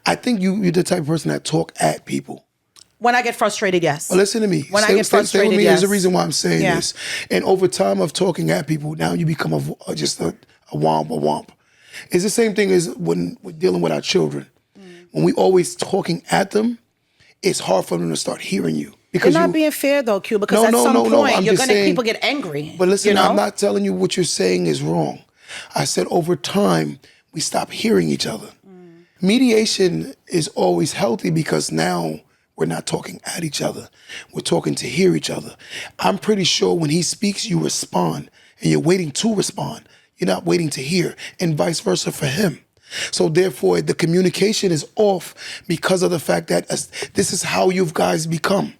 I think you're the type of person that talk at people. When I get frustrated, yes. Well, listen to me. When I get frustrated, stay with me. yes. There's a reason why I'm saying this. And over time of talking at people, now you become just a womp. It's the same thing as when we're dealing with our children. When we always talking at them, it's hard for them to start hearing you. Because you're not being fair though, Q, because at some point you're going to people get angry. But listen, I'm not telling you what you're saying is wrong. I said over time, we stop hearing each other. Mediation is always healthy because now we're not talking at each other. We're talking to hear each other. I'm pretty sure when he speaks, you respond, and you're waiting to respond. You're not waiting to hear, and vice versa for him. So therefore, the communication is off because of the fact that this is how you guys become.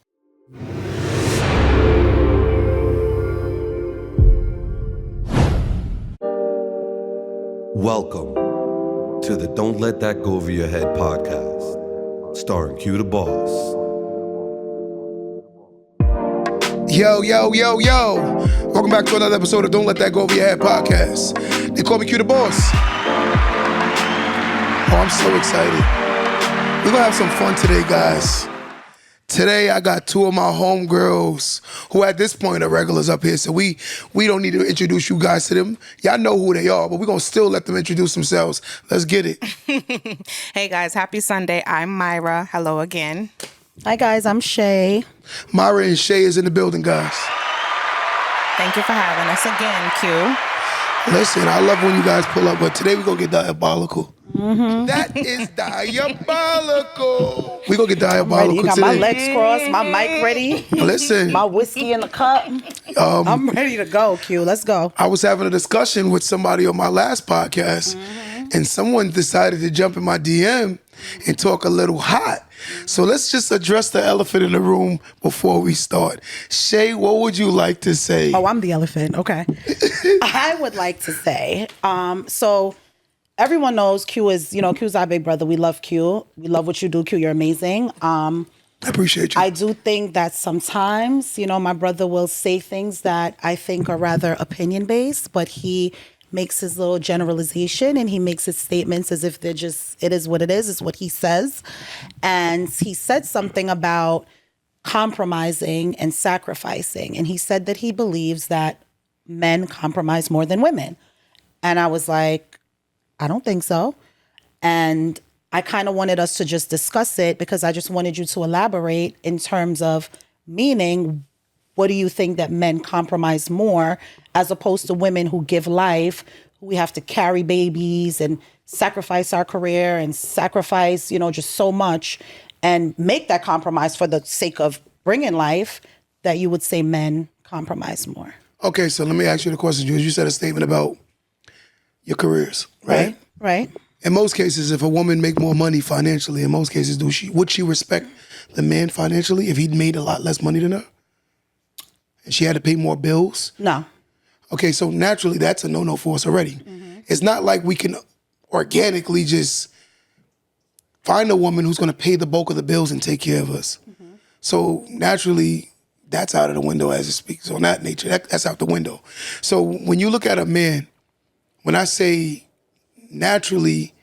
Welcome to the Don't Let That Go Over Your Head podcast, starring Q the Boss. Yo. Welcome back to another episode of Don't Let That Go Over Your Head podcast. They call me Q the Boss. Oh, I'm so excited. We're going to have some fun today, guys. Today, I got two of my homegirls who at this point are regulars up here, so we don't need to introduce you guys to them. Y'all know who they are, but we're going to still let them introduce themselves. Let's get it. Hey, guys. Happy Sunday. I'm Myra. Hello again. Hi, guys. I'm Shay. Myra and Shay is in the building, guys. Thank you for having us again, Q. Listen, I love when you guys pull up, but today we're going to get diabolical. Mm-hmm. That is diabolical. We're going to get diabolical you got today. My legs crossed, my mic ready. Listen. My whiskey in the cup. I'm ready to go, Q. Let's go. I was having a discussion with somebody on my last podcast, and someone decided to jump in my DM and talk a little hot. So let's just address the elephant in the room before we start. Shay, what would you like to say? Oh, I'm the elephant. Okay. I would like to say, so everyone knows Q's our big brother. We love Q. We love what you do, Q. You're amazing. I appreciate you. I do think that sometimes, my brother will say things that I think are rather opinion-based, but he makes his little generalization and he makes his statements as if they're just, it is what it is what he says. And he said something about compromising and sacrificing. And he said that he believes that men compromise more than women. And I was like, I don't think so. And I kind of wanted us to just discuss it because I just wanted you to elaborate in terms of meaning. What do you think that men compromise more as opposed to women who give life, who we have to carry babies and sacrifice our career and sacrifice, just so much and make that compromise for the sake of bringing life, that you would say men compromise more? Okay, so let me ask you the question. You said a statement about your careers, right? Right. In most cases, if a woman make more money financially, in most cases, would she respect the man financially if he'd made a lot less money than her? And she had to pay more bills? No. Okay, so naturally, that's a no-no for us already. Mm-hmm. It's not like we can organically just find a woman who's going to pay the bulk of the bills and take care of us. Mm-hmm. So naturally, that's out of the window as it speaks. On that nature, that's out the window. So when you look at a man, when I say naturally,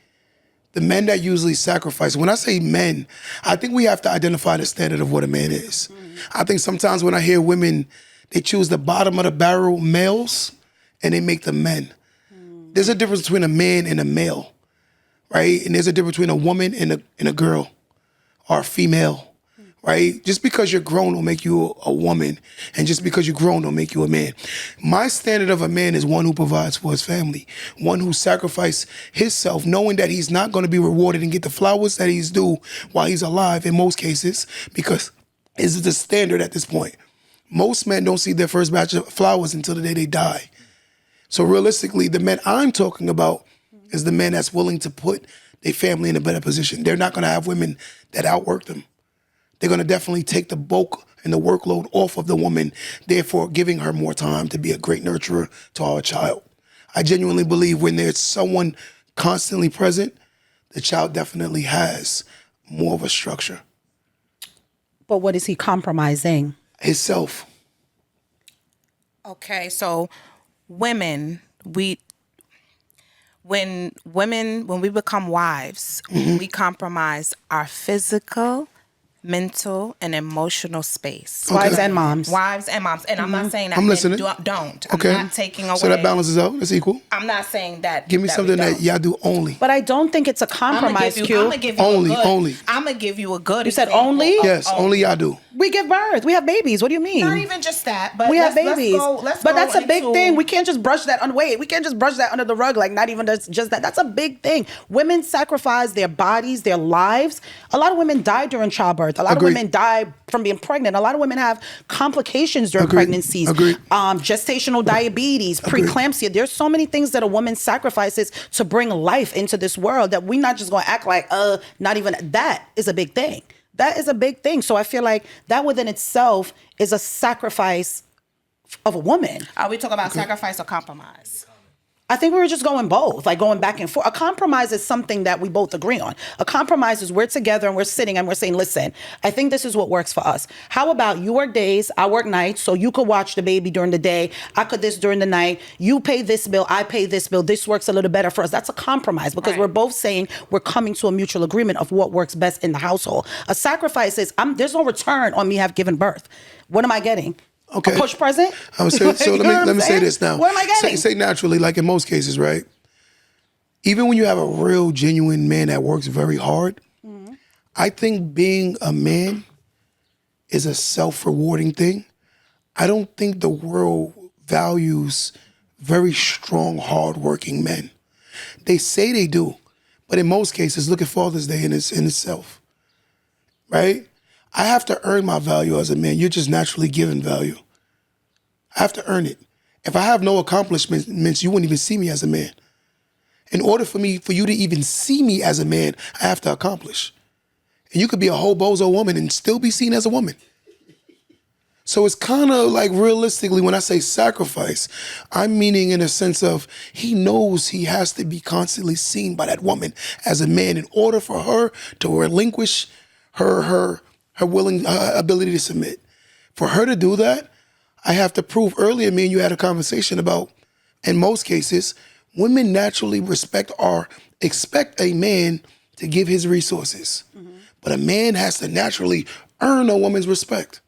the men that usually sacrifice, when I say men, I think we have to identify the standard of what a man is. Mm-hmm. I think sometimes when I hear women, they choose the bottom of the barrel males and they make them men. Mm. There's a difference between a man and a male, right? And there's a difference between a woman and a girl or a female, right? Just because you're grown will make you a woman, and just because you're grown will make you a man. My standard of a man is one who provides for his family, one who sacrifices himself, knowing that he's not going to be rewarded and get the flowers that he's due while he's alive in most cases, because this is the standard at this point. Most men don't see their first batch of flowers until the day they die. So realistically, the men I'm talking about is the men that's willing to put their family in a better position. They're not going to have women that outwork them. They're going to definitely take the bulk and the workload off of the woman, therefore giving her more time to be a great nurturer to our child. I genuinely believe when there's someone constantly present, the child definitely has more of a structure. But what is he compromising? Himself. Okay, so women, we when we become wives, we compromise our physical, mental, and emotional space. Wives and moms. Wives and moms. And I'm not saying that I'm men listening. don't. Okay. I'm not taking away. So that balances out. It's equal. I'm not saying that. Give me something that y'all do only. But I don't think it's a compromise, Q. I'm gonna give you Only. I'm gonna give you a good. You said example only? of Yes, only y'all do. We give birth. We have babies. What do you mean? Not even just that, but We have let's babies. Let's but go that's a big into- thing. We can't just brush that under. Wait, we can't just brush that under the rug. Like, not even just that. That's a big thing. Women sacrifice their bodies, their lives. A lot of women die during childbirth. A lot Agreed. of women die from being pregnant. A lot of women have complications during Agreed. pregnancies. Agreed. Gestational diabetes, preeclampsia. There's so many things that a woman sacrifices to bring life into this world that we're not just going to act like, not even. That is a big thing. That is a big thing. So I feel like that within itself is a sacrifice of a woman. Are we talking about sacrifice or compromise? I think we were just going both, like going back and forth. A compromise is something that we both agree on. A compromise is we're together and we're sitting and we're saying, listen, I think this is what works for us. How about you work days, I work nights, so you could watch the baby during the day, I could this during the night, you pay this bill, I pay this bill, this works a little better for us. That's a compromise because Right. we're both saying we're coming to a mutual agreement of what works best in the household. A sacrifice is, there's no return on me have given birth. What am I getting? Okay. A push present? I would say, so You know what let I'm me say saying? this now. What am I getting? Say naturally, like in most cases, right? Even when you have a real, genuine man that works very hard, I think being a man is a self-rewarding thing. I don't think the world values very strong, hard-working men. They say they do, but in most cases, look at Father's Day in itself, right? I have to earn my value as a man. You're just naturally given value. I have to earn it. If I have no accomplishments, you wouldn't even see me as a man. In order for you to even see me as a man, I have to accomplish. And you could be a whole bozo woman and still be seen as a woman. So it's kind of like realistically, when I say sacrifice, I'm meaning in a sense of he knows he has to be constantly seen by that woman as a man in order for her to relinquish her ability to submit. For her to do that, I have to prove. Earlier, me and you had a conversation about, in most cases, women naturally expect a man to give his resources. But a man has to naturally earn a woman's respect.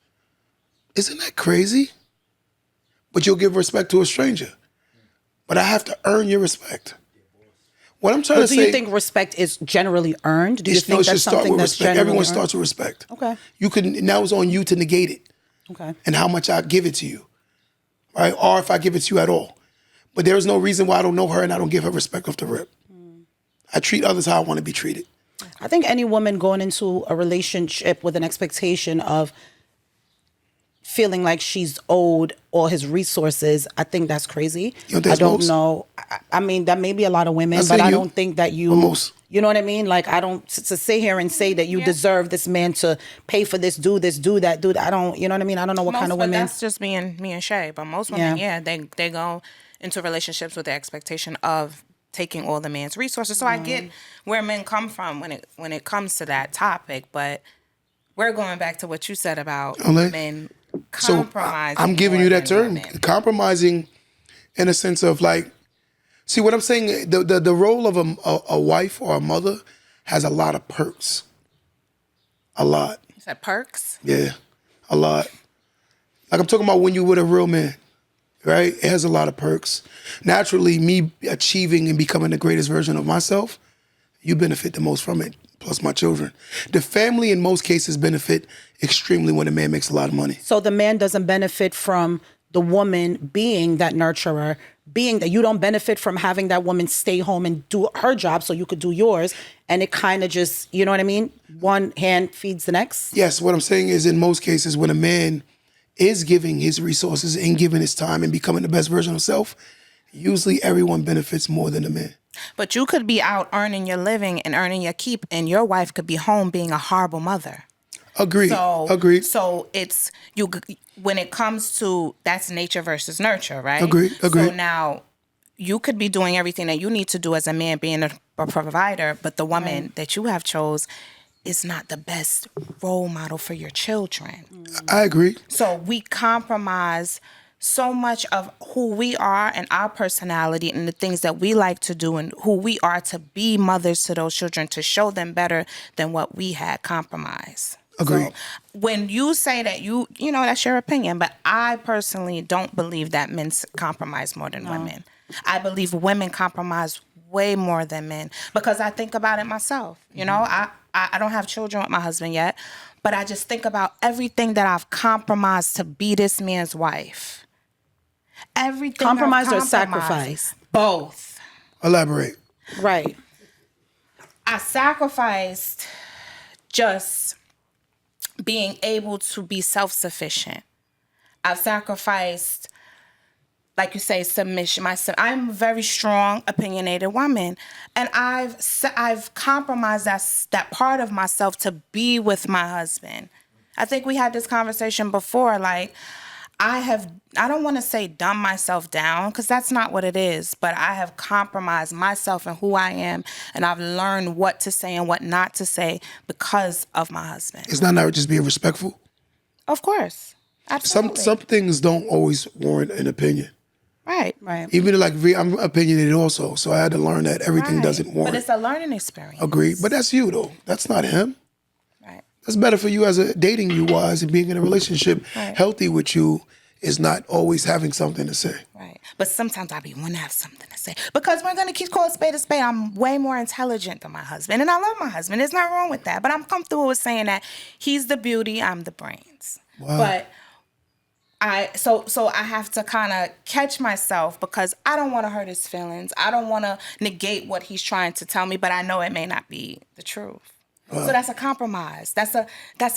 Isn't that crazy? But you'll give respect to a stranger. But I have to earn your respect. What I'm trying to say. Do you think respect is generally earned? Do you think that's something that's respect. generally Everyone earned? starts with respect. Okay. Now it's on you to negate it. Okay. And how much I give it to you. Right? Or if I give it to you at all. But there is no reason why I don't know her and I don't give her respect off the rip. I treat others how I want to be treated. I think any woman going into a relationship with an expectation of feeling like she's owed all his resources, I think that's crazy. You don't think I it's don't most? know. I mean, that may be a lot of women, I'll but say I you. don't think that you, Or most. you know what I mean? Like, I don't, to sit here and say that you deserve this man to pay for this, do that. I don't, you know what I mean? I don't know what kind of But women. that's just me and Shay. But most women, they go into relationships with the expectation of taking all the man's resources. So I get where men come from when it comes to that topic, but we're going back to what you said about men compromising. So I'm giving more you that than term, women. compromising, in a sense of like, see what I'm saying. The role of a wife or a mother has a lot of perks. A lot, You said perks? yeah, a lot. Like I'm talking about when you with a real man, right? It has a lot of perks. Naturally, me achieving and becoming the greatest version of myself, you benefit the most from it. Plus my children. The family in most cases benefit extremely when a man makes a lot of money. So the man doesn't benefit from the woman being that nurturer, being that you don't benefit from having that woman stay home and do her job so you could do yours. And it kind of just, you know what I mean? One hand feeds the next. Yes, what I'm saying is in most cases when a man is giving his resources and giving his time and becoming the best version of himself, usually everyone benefits more than the man. But you could be out earning your living and earning your keep, and your wife could be home being a horrible mother. Agreed. Agreed. So it's you when it comes to that's nature versus nurture, right? Agreed. So now you could be doing everything that you need to do as a man, being a provider, but the woman that you have chose is not the best role model for your children. I agree. So we compromise so much of who we are and our personality and the things that we like to do and who we are to be mothers to those children, to show them better than what we had, compromise. Agreed. So when you say that, you know, that's your opinion, but I personally don't believe that men compromise more than women. I believe women compromise way more than men, because I think about it myself. You know, I don't have children with my husband yet, but I just think about everything that I've compromised to be this man's wife. Everything. Compromise or I've sacrifice? Both. Elaborate. Right. I sacrificed just being able to be self-sufficient. I've sacrificed, like you say, submission. I'm a very strong, opinionated woman, and I've compromised that part of myself to be with my husband. I think we had this conversation before. Like, I don't want to say dumb myself down, because that's not what it is, but I have compromised myself and who I am, and I've learned what to say and what not to say because of my husband. It's not just being respectful. Of course. Absolutely. Some things don't always warrant an opinion. Right. Even like I'm opinionated also, so I had to learn that everything doesn't warrant. But it's a learning experience. Agreed. But that's you though. That's not him. Right. That's better for you as a dating you wise and being in a relationship healthy with you is not always having something to say. Right. But sometimes I want to have something to say, because we're going to keep calling spade a spade. I'm way more intelligent than my husband, and I love my husband. There's nothing wrong with that. But I'm comfortable with saying that he's the beauty, I'm the brains. Wow. But so I have to kind of catch myself, because I don't want to hurt his feelings. I don't want to negate what he's trying to tell me, but I know it may not be the truth. So that's a compromise. That's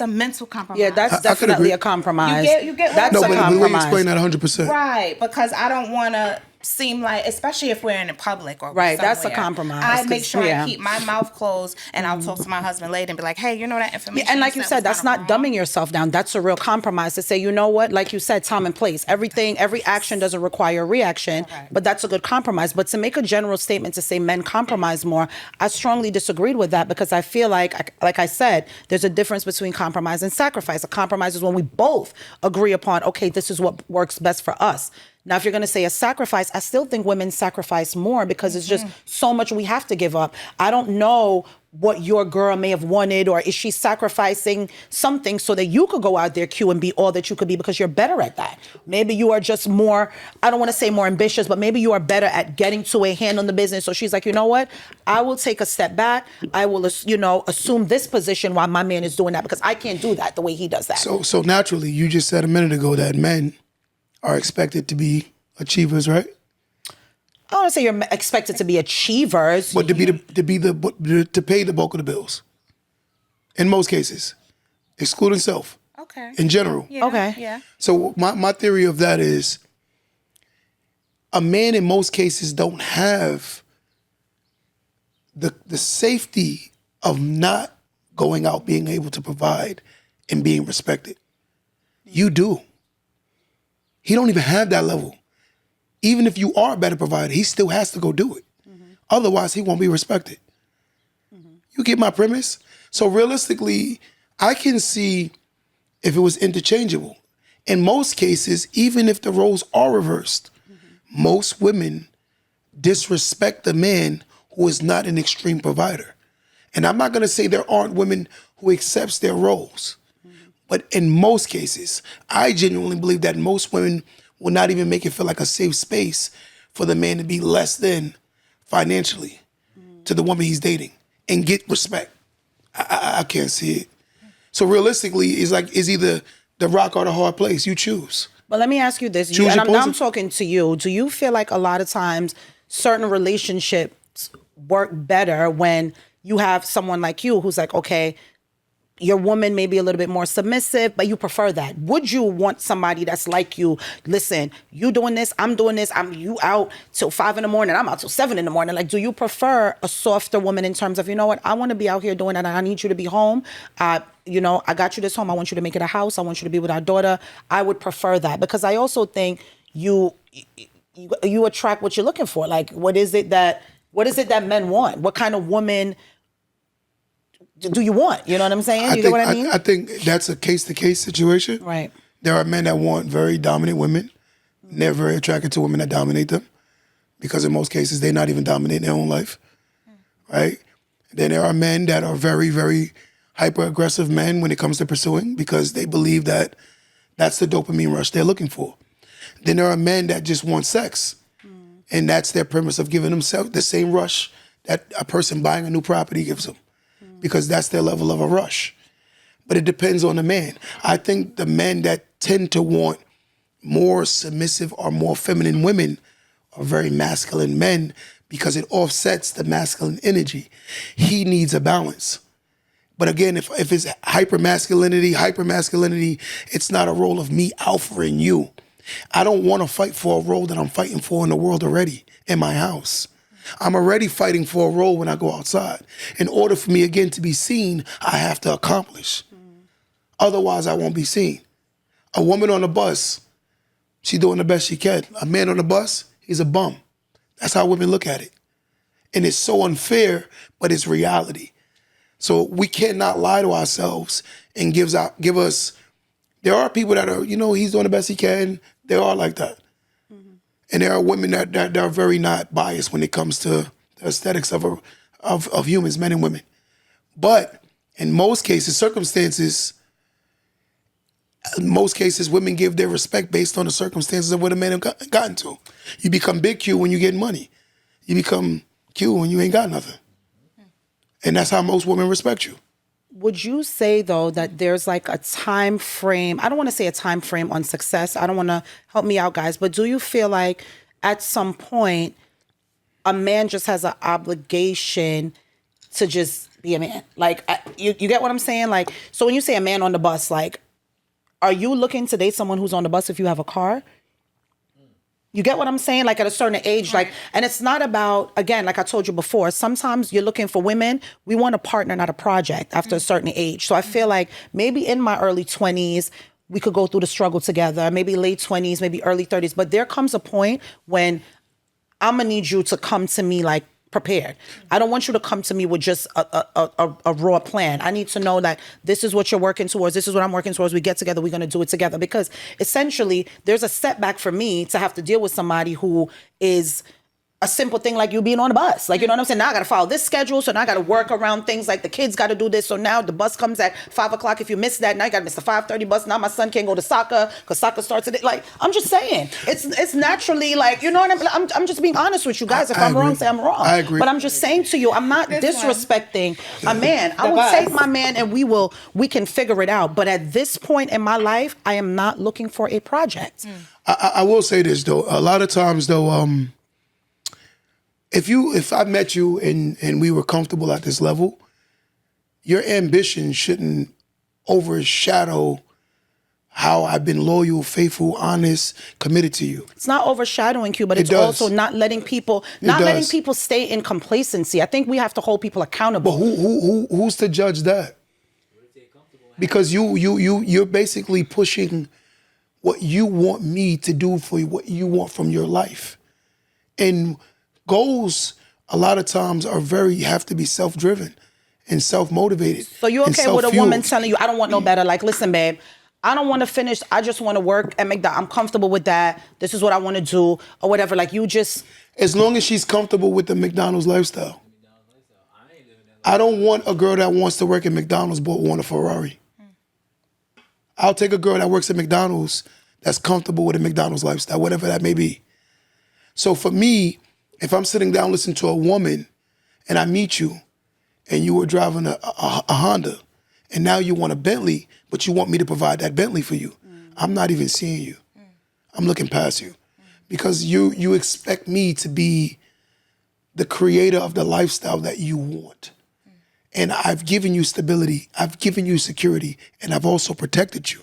a mental compromise. Yeah, that's definitely a compromise. You get that's No, a but compromise. the way you explain that 100%. Right, because I don't want to seem like, especially if we're in public or Right, somewhere, that's a compromise, I make 'cause- sure yeah. I keep my mouth closed, and I'll talk to my husband later and be like, hey, you know that information? And like you said, was that's kinda not wrong. dumbing yourself down. That's a real compromise to say, you know what, like you said, time and place. Every action doesn't require a reaction, but that's a good compromise. But to make a general statement to say men compromise more, I strongly disagreed with that, because I feel like I said, there's a difference between compromise and sacrifice. A compromise is when we both agree upon, okay, this is what works best for us. Now, if you're going to say a sacrifice, I still think women sacrifice more, because it's just so much we have to give up. I don't know what your girl may have wanted, or is she sacrificing something so that you could go out there, Q, and be all that you could be, because you're better at that. Maybe you are just more, I don't want to say more ambitious, but maybe you are better at getting to a hand on the business. So she's like, you know what? I will take a step back. I will, assume this position while my man is doing that, because I can't do that the way he does that. So naturally, you just said a minute ago that men are expected to be achievers, right? I don't want to say you're expected to be achievers. But to pay the bulk of the bills. In most cases, excluding self. Okay. In general. Yeah, Okay. Yeah. So my theory of that is a man in most cases don't have the safety of not going out, being able to provide and being respected. You do. He don't even have that level. Even if you are a better provider, he still has to go do it. Otherwise, he won't be respected. You get my premise? So realistically, I can see if it was interchangeable. In most cases, even if the roles are reversed, most women disrespect the man who is not an extreme provider. And I'm not going to say there aren't women who accepts their roles. But in most cases, I genuinely believe that most women will not even make it feel like a safe space for the man to be less than financially to the woman he's dating and get respect. I can't see it. So realistically, it's either the rock or the hard place. You choose. But let me ask you this. Choose your Now I'm poison. talking to you. Do you feel like a lot of times certain relationships work better when you have someone like you who's like, okay, your woman may be a little bit more submissive, but you prefer that? Would you want somebody that's like you? Listen, you doing this, I'm doing this. You out till 5 a.m, I'm out till 7 a.m. Like, do you prefer a softer woman in terms of, you know what, I want to be out here doing that, and I need you to be home. I got you this home. I want you to make it a house. I want you to be with our daughter. I would prefer that, because I also think you attract what you're looking for. Like, what is it that men want? What kind of woman do you want? You know what I'm saying? You know what I mean? I think that's a case-to-case situation. Right. There are men that want very dominant women. They're very attracted to women that dominate them because in most cases, they're not even dominating their own life, right? Then there are men that are very, very hyper-aggressive men when it comes to pursuing because they believe that that's the dopamine rush they're looking for. Then there are men that just want sex, and that's their premise of giving themselves the same rush that a person buying a new property gives them because that's their level of a rush. But it depends on the man. I think the men that tend to want more submissive or more feminine women are very masculine men because it offsets the masculine energy. He needs a balance. But again, if it's hypermasculinity, it's not a role of me alphaing you. I don't want to fight for a role that I'm fighting for in the world already, in my house. I'm already fighting for a role when I go outside. In order for me, again, to be seen, I have to accomplish. Otherwise, I won't be seen. A woman on the bus, she's doing the best she can. A man on the bus, he's a bum. That's how women look at it. And it's so unfair, but it's reality. So we cannot lie to ourselves and give us, there are people that are, he's doing the best he can. They are like that. And there are women that are very not biased when it comes to the aesthetics of humans, men and women. But in most cases, women give their respect based on the circumstances of what a man have gotten to. You become big Q when you get money. You become Q when you ain't got nothing. And that's how most women respect you. Would you say, though, that there's like a time frame? I don't want to say a time frame on success. I don't want to help me out, guys. But do you feel like at some point a man just has an obligation to just be a man? Like, you get what I'm saying? Like, so when you say a man on the bus, like, are you looking to date someone who's on the bus if you have a car? You get what I'm saying? Like at a certain age, like, and it's not about, again, like I told you before, sometimes you're looking for women, we want a partner, not a project after a certain age. So I feel like maybe in my early 20s, we could go through the struggle together, maybe late 20s, maybe early 30s. But there comes a point when I'm gonna need you to come to me like prepared. I don't want you to come to me with just a raw plan. I need to know that this is what you're working towards. This is what I'm working towards. We get together. We're going to do it together. Because essentially, there's a setback for me to have to deal with somebody who is a simple thing like you being on a bus. Like, you know what I'm saying? Now I got to follow this schedule. So now I got to work around things like the kids got to do this. So now the bus comes at 5 o'clock. If you miss that, now you got to miss the 5:30 bus. Now my son can't go to soccer because soccer starts at it. Like, I'm just saying, it's naturally like, you know what I'm just being honest with you guys. If I'm wrong, say I'm wrong. I agree. But I'm just saying to you, I'm not disrespecting a man. I will take my man and we can figure it out. But at this point in my life, I am not looking for a project. I will say this though. A lot of times though, if I met you and we were comfortable at this level, your ambition shouldn't overshadow how I've been loyal, faithful, honest, committed to you. It's not overshadowing you, but it's also not letting people stay in complacency. I think we have to hold people accountable. But who's to judge that? Because you're basically pushing what you want me to do for you, what you want from your life. And goals a lot of times have to be self-driven and self-motivated. So you okay with a woman telling you, I don't want no better. Like, listen, babe, I don't want to finish. I just want to work at McDonald's. I'm comfortable with that. This is what I want to do or whatever. Like you just. As long as she's comfortable with the McDonald's lifestyle. I don't want a girl that wants to work at McDonald's but want a Ferrari. I'll take a girl that works at McDonald's that's comfortable with a McDonald's lifestyle, whatever that may be. So for me, if I'm sitting down listening to a woman and I meet you and you were driving a Honda and now you want a Bentley, but you want me to provide that Bentley for you, I'm not even seeing you. I'm looking past you because you expect me to be the creator of the lifestyle that you want. And I've given you stability, I've given you security, and I've also protected you.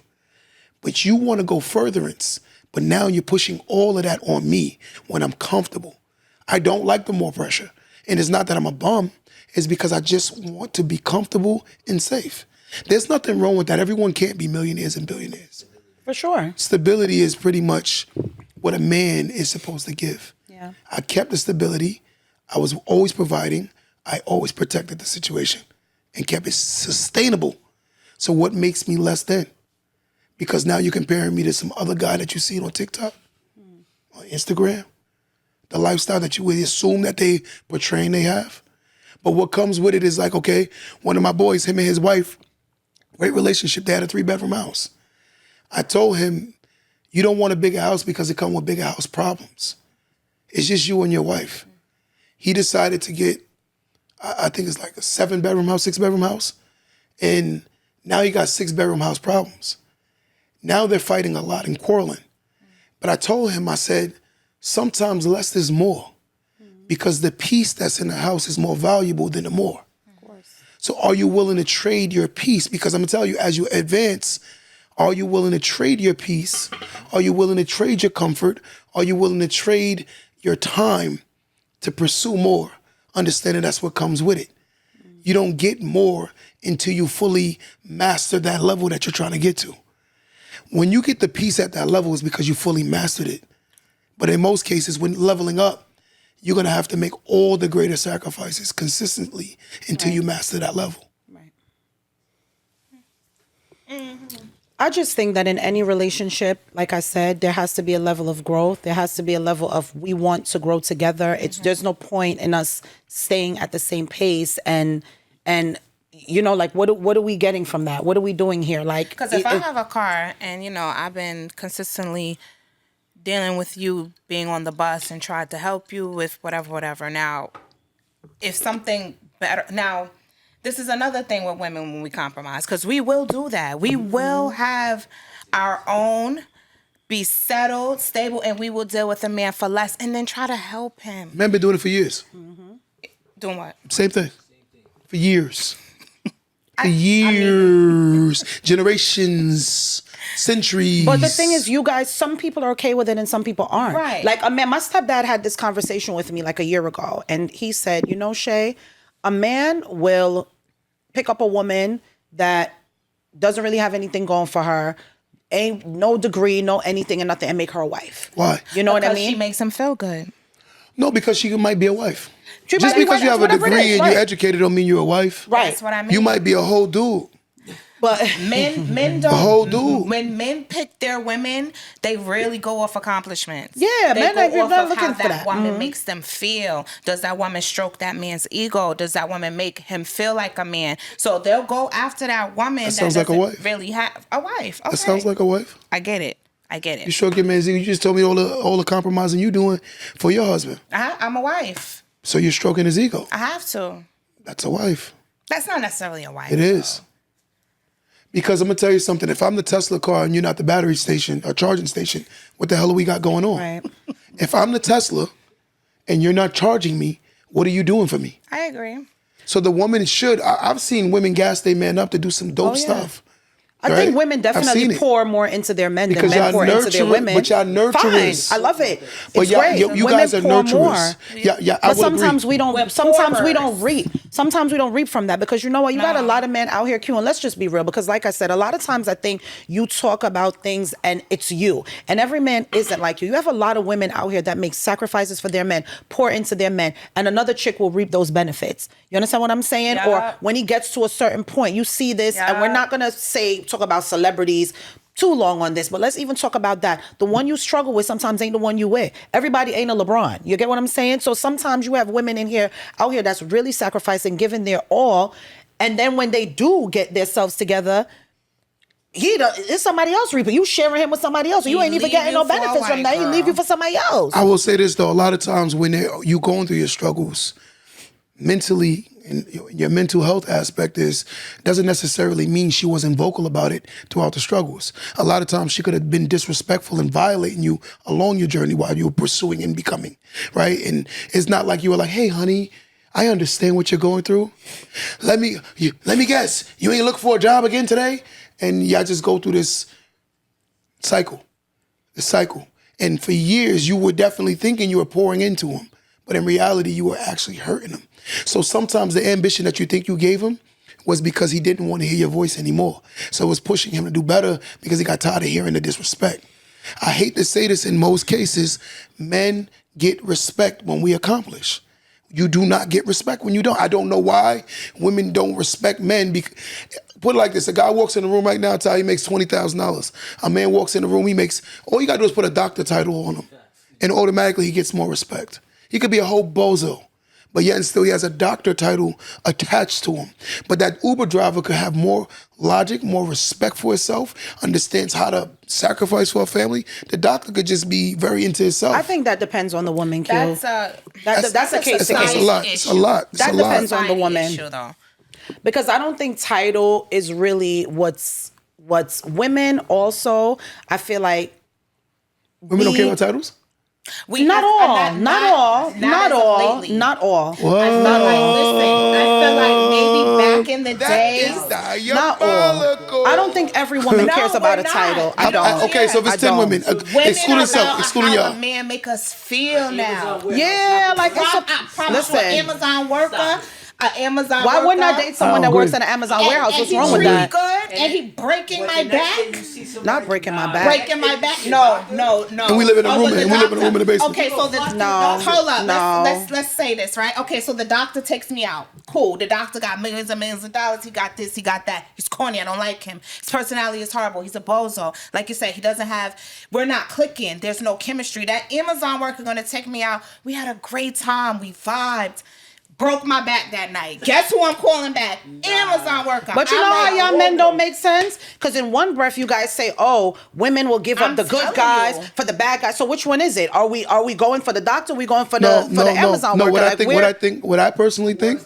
But you want to go furtherance, but now you're pushing all of that on me when I'm comfortable. I don't like the more pressure. And it's not that I'm a bum. It's because I just want to be comfortable and safe. There's nothing wrong with that. Everyone can't be millionaires and billionaires. For sure. Stability is pretty much what a man is supposed to give. Yeah. I kept the stability. I was always providing. I always protected the situation and kept it sustainable. So what makes me less than? Because now you're comparing me to some other guy that you see on TikTok. on Instagram, the lifestyle that you would assume that they portraying they have. But what comes with it is like, okay, one of my boys, him and his wife, great relationship, they had a 3-bedroom house. I told him, you don't want a bigger house because it comes with bigger house problems. It's just you and your wife. He decided to get, I think it's like a 7-bedroom house, 6-bedroom house. And now he got 6-bedroom house problems. Now they're fighting a lot and quarreling. But I told him, I said, sometimes less is more because the peace that's in the house is more valuable than the more. Of course. So are you willing to trade your peace? Because I'm gonna tell you, as you advance, are you willing to trade your peace? Are you willing to trade your comfort? Are you willing to trade your time to pursue more? Understanding that's what comes with it. You don't get more until you fully master that level that you're trying to get to. When you get the peace at that level, it's because you fully mastered it. But in most cases, when leveling up, you're gonna have to make all the greater sacrifices consistently until you master that level. Right. Mm-hmm. I just think that in any relationship, like I said, there has to be a level of growth. There has to be a level of we want to grow together. There's no point in us staying at the same pace and you know, like what are we getting from that? What are we doing here? Like, because if I have a car and, you know, I've been consistently dealing with you being on the bus and tried to help you with whatever. Now, if something better, now, this is another thing with women when we compromise, because we will do that. We will have our own, be settled, stable, and we will deal with a man for less and then try to help him. Men been doing it for years. Doing what? Same thing. For years. For years. Generations. Centuries. But the thing is, you guys, some people are okay with it and some people aren't. Right. Like, my stepdad had this conversation with me like a year ago, and he said, you know, Shay, a man will pick up a woman that doesn't really have anything going for her, ain't no degree, no anything and nothing, and make her a wife. Why? You know what I Because mean? she makes him feel good. No, because she might be a wife. She Just might be because right, you have a whatever it degree is, and you're right. educated don't mean you're a wife. Right. That's what I mean. You might be a whole dude. But Men don't. A whole dude. When men pick their women, they really go off accomplishments. Yeah, they men go ain't off not of looking how for that that. woman makes them feel. Does that woman stroke that man's ego? Does that woman make him feel like a man? So they'll go after that woman that sounds like a doesn't wife. really have a wife. Okay. That sounds like a wife. I get it. You sure get man? You just told me all the compromising you doing for your husband. I'm a wife. So you're stroking his ego. I have to. That's a wife. That's not necessarily a wife. It is. Because I'm gonna tell you something. If I'm the Tesla car and you're not the battery station or charging station, what the hell are we got going on? Right. If I'm the Tesla and you're not charging me, what are you doing for me? I agree. So the woman should. I've seen women gas their man up to do some dope stuff. I right? think women I've seen definitely it. pour more into their men Because than men y'all pour into their nurturers- women. but y'all nurturers. Fine. I love it. But It's y'all- great. you Women guys are pour nurturers. more. Yeah, I But would sometimes agree. we don't. We're Sometimes we don't pourers. reap. Sometimes we don't reap from that because you know what? You got a lot of men out here queuing. Let's just be real. Because like I said, a lot of times I think you talk about things and it's you, and every man isn't like you. You have a lot of women out here that make sacrifices for their men, pour into their men, and another chick will reap those benefits. You understand what I'm saying? Yeah. Or when he gets to a certain point, you see this, and we're not gonna talk about celebrities too long on this, but let's even talk about that. The one you struggle with sometimes ain't the one you with. Everybody ain't a LeBron. You get what I'm saying? So sometimes you have women out here that's really sacrificing, giving their all, and then when they do get themselves together, it's somebody else reaping. You sharing him with somebody else. So you ain't even leave getting you no for a benefits from white that. He leave you girl. for somebody else. I will say this though, a lot of times when you going through your struggles mentally, and your mental health aspect doesn't necessarily mean she wasn't vocal about it throughout the struggles. A lot of times she could have been disrespectful and violating you along your journey while you were pursuing and becoming, right? And it's not like you were like, hey, honey, I understand what you're going through. Let me guess, you ain't looking for a job again today? And y'all just go through this cycle. And for years, you were definitely thinking you were pouring into him, but in reality, you were actually hurting him. So sometimes the ambition that you think you gave him was because he didn't want to hear your voice anymore. So it was pushing him to do better because he got tired of hearing the disrespect. I hate to say this, in most cases, men get respect when we accomplish. You do not get respect when you don't. I don't know why women don't respect men. Put it like this, a guy walks in the room right now, tell you he makes $20,000. A man walks in the room, all you gotta do is put a doctor title on him. and automatically he gets more respect. He could be a whole bozo, but yet and still he has a doctor title attached to him. But that Uber driver could have more logic, more respect for himself, understands how to sacrifice for a family. The doctor could just be very into himself. I think that depends on the woman, Q. That's a case to That's case. a lot. It's a lot. It's That a lot. depends on the woman. Issue, though. Because I don't think title is really what's women also. I feel like Women don't care about titles? not all. Not all. Like, listen, I feel like maybe back in the day. not all. I don't think every woman No, cares about we're a not. title. I don't. Okay, so if it's I 10 don't. women, excluding self, excluding how y'all. a man make us feel now. Yeah, like I promise you, an listen. Amazon worker. An Amazon Why worker. wouldn't I date someone I that works agree. in an Amazon And- warehouse? and What's he wrong with treat me that? good, and he breaking my back. Not breaking my back. Breaking my back? No. And we live in a room, but the and we live in a room in the basement. Okay, so No. hold up. No. Let's say this, right? Okay, so the doctor takes me out. Cool. The doctor got millions and millions of dollars. He got this. He got that. He's corny. I don't like him. His personality is horrible. He's a bozo. Like you said, he doesn't have. We're not clicking. There's no chemistry. That Amazon worker gonna take me out. We had a great time. We vibed. Broke my back that night. Guess who I'm calling back? Amazon worker. But you know how y'all men don't make sense? Because in one breath you guys say, "Oh, women will give I'm up the good telling guys you. for the bad guys." So which one is it? Are we going for the doctor? Or are we going for the Amazon worker? What I personally think,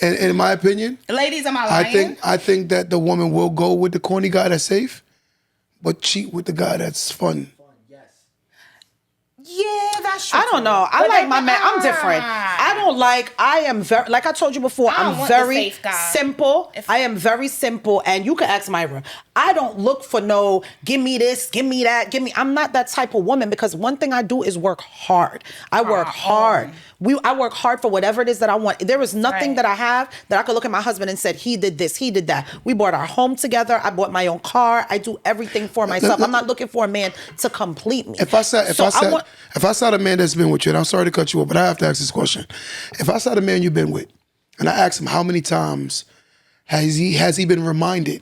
and in my opinion, Ladies, am I lying? I think that the woman will go with the corny guy that's safe, but cheat with the guy that's fun. Yeah, that's true. I don't know. I But like my man. I'm different. I am very, like I told you before, I don't I'm want the very safe guy. simple. If- I am very simple. And you can ask Myra. I don't look for no, give me this, give me that, I'm not that type of woman because one thing I do is work hard. I work hard. I work hard for whatever it is that I want. There is nothing Right. that I have that I could look at my husband and said, he did this, he did that. We bought our home together. I bought my own car. I do everything for myself. I'm not looking for a man to complete me. If I saw a man that's been with you, and I'm sorry to cut you off, but I have to ask this question. If I saw the man you've been with, and I asked him how many times has he been reminded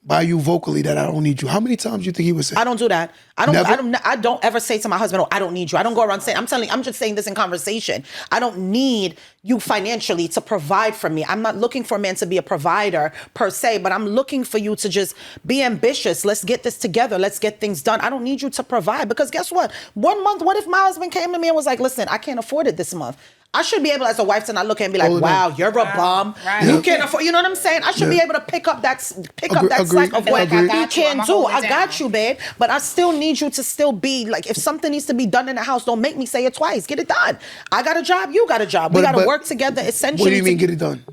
by you vocally that I don't need you, how many times do you think he would say? I don't do that. I don't ever say to my husband, "Oh, I don't need you." I don't go around saying. I'm just saying this in conversation. I don't need you financially to provide for me. I'm not looking for a man to be a provider per se, but I'm looking for you to just be ambitious. Let's get this together. Let's get things done. I don't need you to provide because guess what? 1 month, what if my husband came to me and was like, "Listen, I can't afford it this month." I should be able, as a wife, to not look at and be like, "Wow, you're a bum. Right. You can't afford." You know what I'm saying? I should be able to pick up that Agreed. slack of what Agreed. he can I'ma do. hold it I down. got you, babe. But I still need you to still be like, if something needs to be done in the house, don't make me say it twice. Get it done. I got a job. You got a job. We got to But work together. Essentially. What do you mean get it done?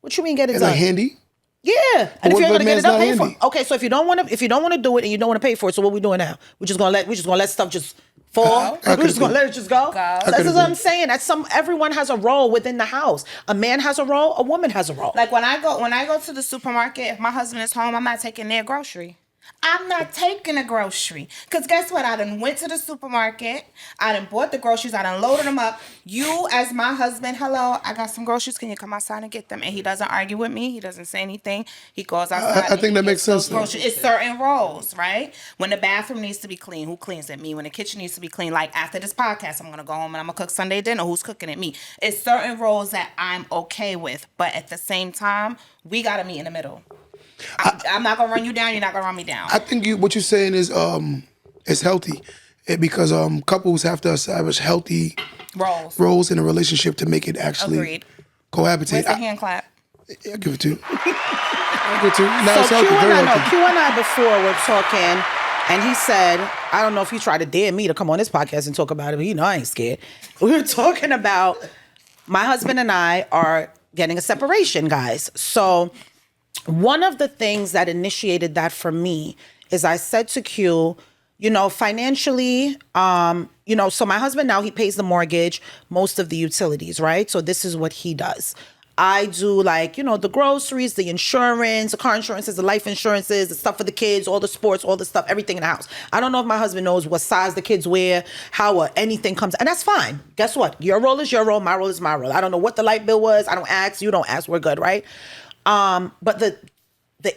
What you mean get it Is done? that handy? Yeah. And if what you're if gonna a get man's it done, not pay for it. handy? Okay, so if you don't want to do it and you don't want to pay for it, so what we doing now? We're just gonna let stuff just fall. I We're just gonna let it just go. Go. That's could've what I'm been. saying. Everyone has a role within the house. A man has a role. A woman has a role. Like when I go to the supermarket, if my husband is home, I'm not taking their grocery. I'm not taking a grocery. Because guess what? I done went to the supermarket. I done bought the groceries. I done loaded them up. You, as my husband, hello, I got some groceries. Can you come outside and get them? And he doesn't argue with me. He doesn't say anything. He goes outside. I think and he that makes gets those sense, though. groceries. It's certain roles, right? When the bathroom needs to be clean, who cleans it? Me. When the kitchen needs to be clean, like after this podcast, I'm going to go home and I'm going to cook Sunday dinner. Who's cooking it? Me. It's certain roles that I'm okay with. But at the same time, we got to meet in the middle. I'm not gonna run you down. You're not gonna run me down. I think what you're saying is healthy, because couples have to establish healthy roles in a relationship to make it actually Agreed. cohabitate. Where's the hand clap? I'll give it to you. I'll give it to you. No, it's So healthy, very healthy. Q and I before were talking, and he said, I don't know if he tried to dare me to come on this podcast and talk about it, but I ain't scared. We were talking about my husband and I are getting a separation, guys. So one of the things that initiated that for me is I said to Q, financially, so my husband now, he pays the mortgage, most of the utilities, right? So this is what he does. I do the groceries, the insurance, the car insurances, the life insurances, the stuff for the kids, all the sports, all the stuff, everything in the house. I don't know if my husband knows what size the kids wear, how anything comes. And that's fine. Guess what? Your role is your role. My role is my role. I don't know what the light bill was. I don't ask. You don't ask. We're good, right? But the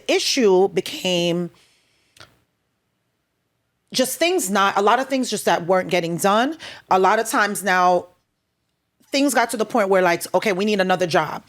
issue became just things a lot of things just that weren't getting done. A lot of times now, things got to the point where like, okay, we need another job.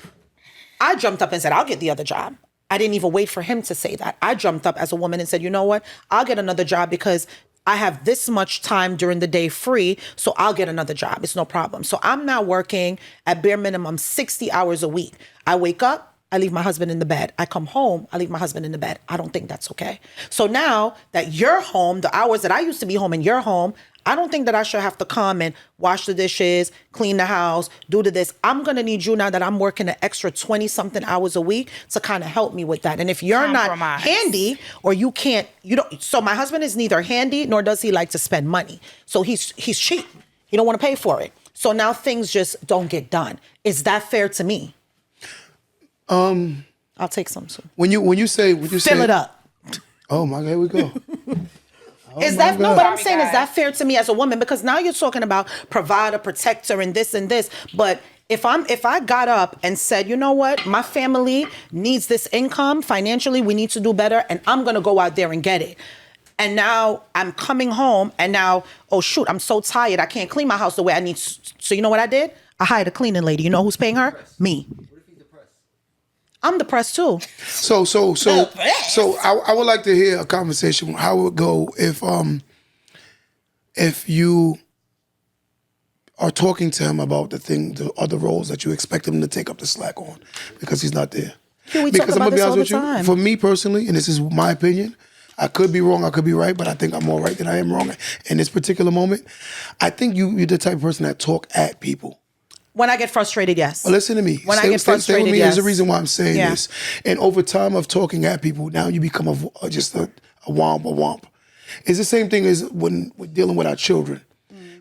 I jumped up and said, I'll get the other job. I didn't even wait for him to say that. I jumped up as a woman and said, you know what? I'll get another job because I have this much time during the day free, so I'll get another job. It's no problem. So I'm now working at bare minimum 60 hours a week. I wake up, I leave my husband in the bed. I come home, I leave my husband in the bed. I don't think that's okay. So now that you're home, the hours that I used to be home and you're home, I don't think that I should have to come and wash the dishes, clean the house, do this. I'm going to need you now that I'm working an extra 20 something hours a week to kind of help me with that. And if you're not handy or you don't, so my husband is neither handy nor does he like to spend money. So he's cheap. He don't want to pay for it. So now things just don't get done. Is that fair to me? I'll take some soon. When you say fill it up. Oh my God, here we go. Is that no? But I'm saying, is that fair to me as a woman? Because now you're talking about provider, protector, and this. But if I got up and said, you know what, my family needs this income financially, we need to do better, and I'm gonna go out there and get it. And now I'm coming home, and now, oh shoot, I'm so tired, I can't clean my house the way I need. So you know what I did? I hired a cleaning lady. You know who's paying her? Me. I'm depressed too. So I would like to hear a conversation how it would go if you are talking to him about the other roles that you expect him to take up the slack on because he's not there. We talk about this all the time. For me personally, and this is my opinion, I could be wrong, I could be right, but I think I'm more right than I am wrong in this particular moment. I think you're the type of person that talk at people. When I get frustrated, yes. Well, listen to me. When I get frustrated, stay with me. yes. There's a reason why I'm saying this. And over time of talking at people, now you become just a womp. It's the same thing as when we're dealing with our children.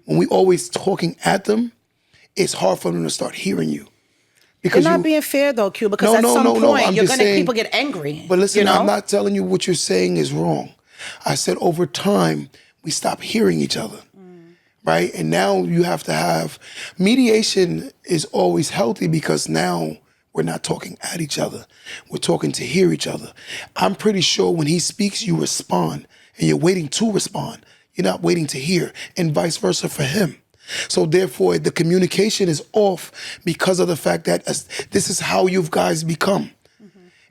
When we always talking at them, it's hard for them to start hearing you. Because you're not being fair though, Q, because at some point you're gonna people get angry. But listen, you know? I'm not telling you what you're saying is wrong. I said over time, we stop hearing each other. Right? And now you have to have mediation is always healthy because now we're not talking at each other. We're talking to hear each other. I'm pretty sure when he speaks, you respond and you're waiting to respond. You're not waiting to hear and vice versa for him. So therefore, the communication is off because of the fact that this is how you guys become.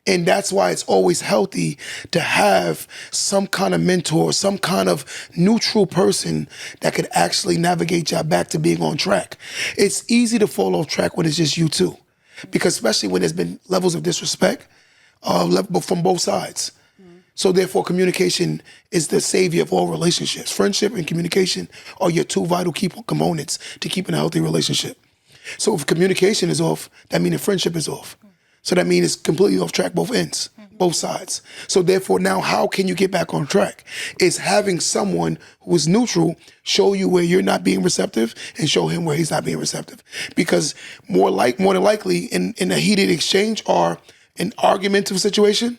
And that's why it's always healthy to have some kind of mentor, some kind of neutral person that could actually navigate you back to being on track. It's easy to fall off track when it's just you two, because especially when there's been levels of disrespect from both sides. So therefore, communication is the savior of all relationships. Friendship and communication are your two vital key components to keeping a healthy relationship. So if communication is off, that means the friendship is off. So that means it's completely off track, both ends, both sides. So therefore now how can you get back on track? It's having someone who is neutral show you where you're not being receptive and show him where he's not being receptive. Because more than likely in a heated exchange or an argumentative situation,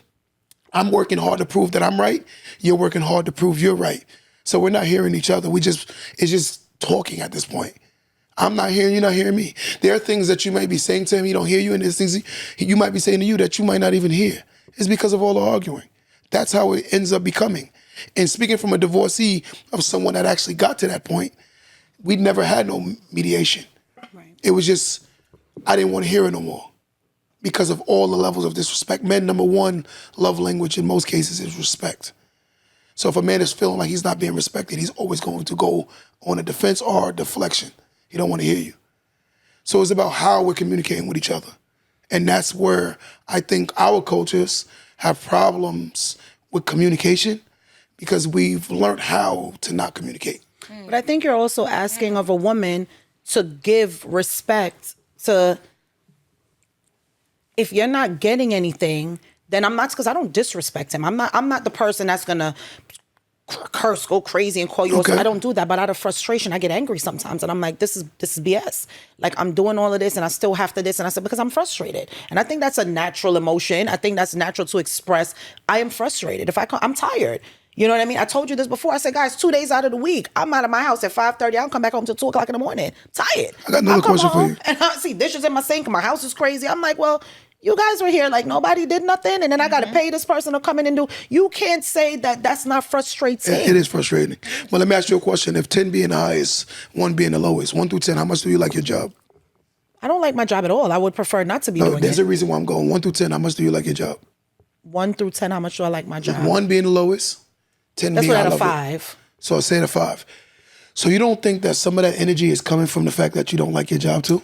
I'm working hard to prove that I'm right. You're working hard to prove you're right. So we're not hearing each other. It's just talking at this point. I'm not hearing you, not hearing me. There are things that you might be saying to him, he don't hear you, and there's things you might be saying to you that you might not even hear. It's because of all the arguing. That's how it ends up becoming. And speaking from a divorcee of someone that actually got to that point, we'd never had no mediation. Right. It was just, I didn't want to hear it no more because of all the levels of disrespect. Men, number one love language in most cases is respect. So if a man is feeling like he's not being respected, he's always going to go on a defense or a deflection. He don't want to hear you. So it's about how we're communicating with each other. And that's where I think our cultures have problems with communication because we've learned how to not communicate. But I think you're also asking of a woman to give respect to, if you're not getting anything, then I'm not, because I don't disrespect him. I'm not the person that's gonna curse, go crazy, and call you. Okay. I don't do that, but out of frustration, I get angry sometimes, and I'm like, this is BS. Like, I'm doing all of this, and I still have to this, and I said, because I'm frustrated, and I think that's a natural emotion. I think that's natural to express. I am frustrated. I'm tired. You know what I mean? I told you this before. I said, guys, 2 days out of the week, I'm out of my house at 5:30. I don't come back home till 2 o'clock in the morning. Tired. I got another question for you. And I see dishes in my sink. My house is crazy. I'm like, well, you guys were here like nobody did nothing, and then I got to pay this person to come in and do. You can't say that that's not frustrating. It is frustrating. But let me ask you a question. If 10 being the highest, 1 being the lowest, 1 through 10, how much do you like your job? I don't like my job at all. I would prefer not to be doing There's it. a reason why I'm going 1 through 10. How much do you like your job? 1 through 10, how much do I like my job? 1 being the lowest, 10 That's being what I at a love 5. it. So I say at a 5. So you don't think that some of that energy is coming from the fact that you don't like your job too?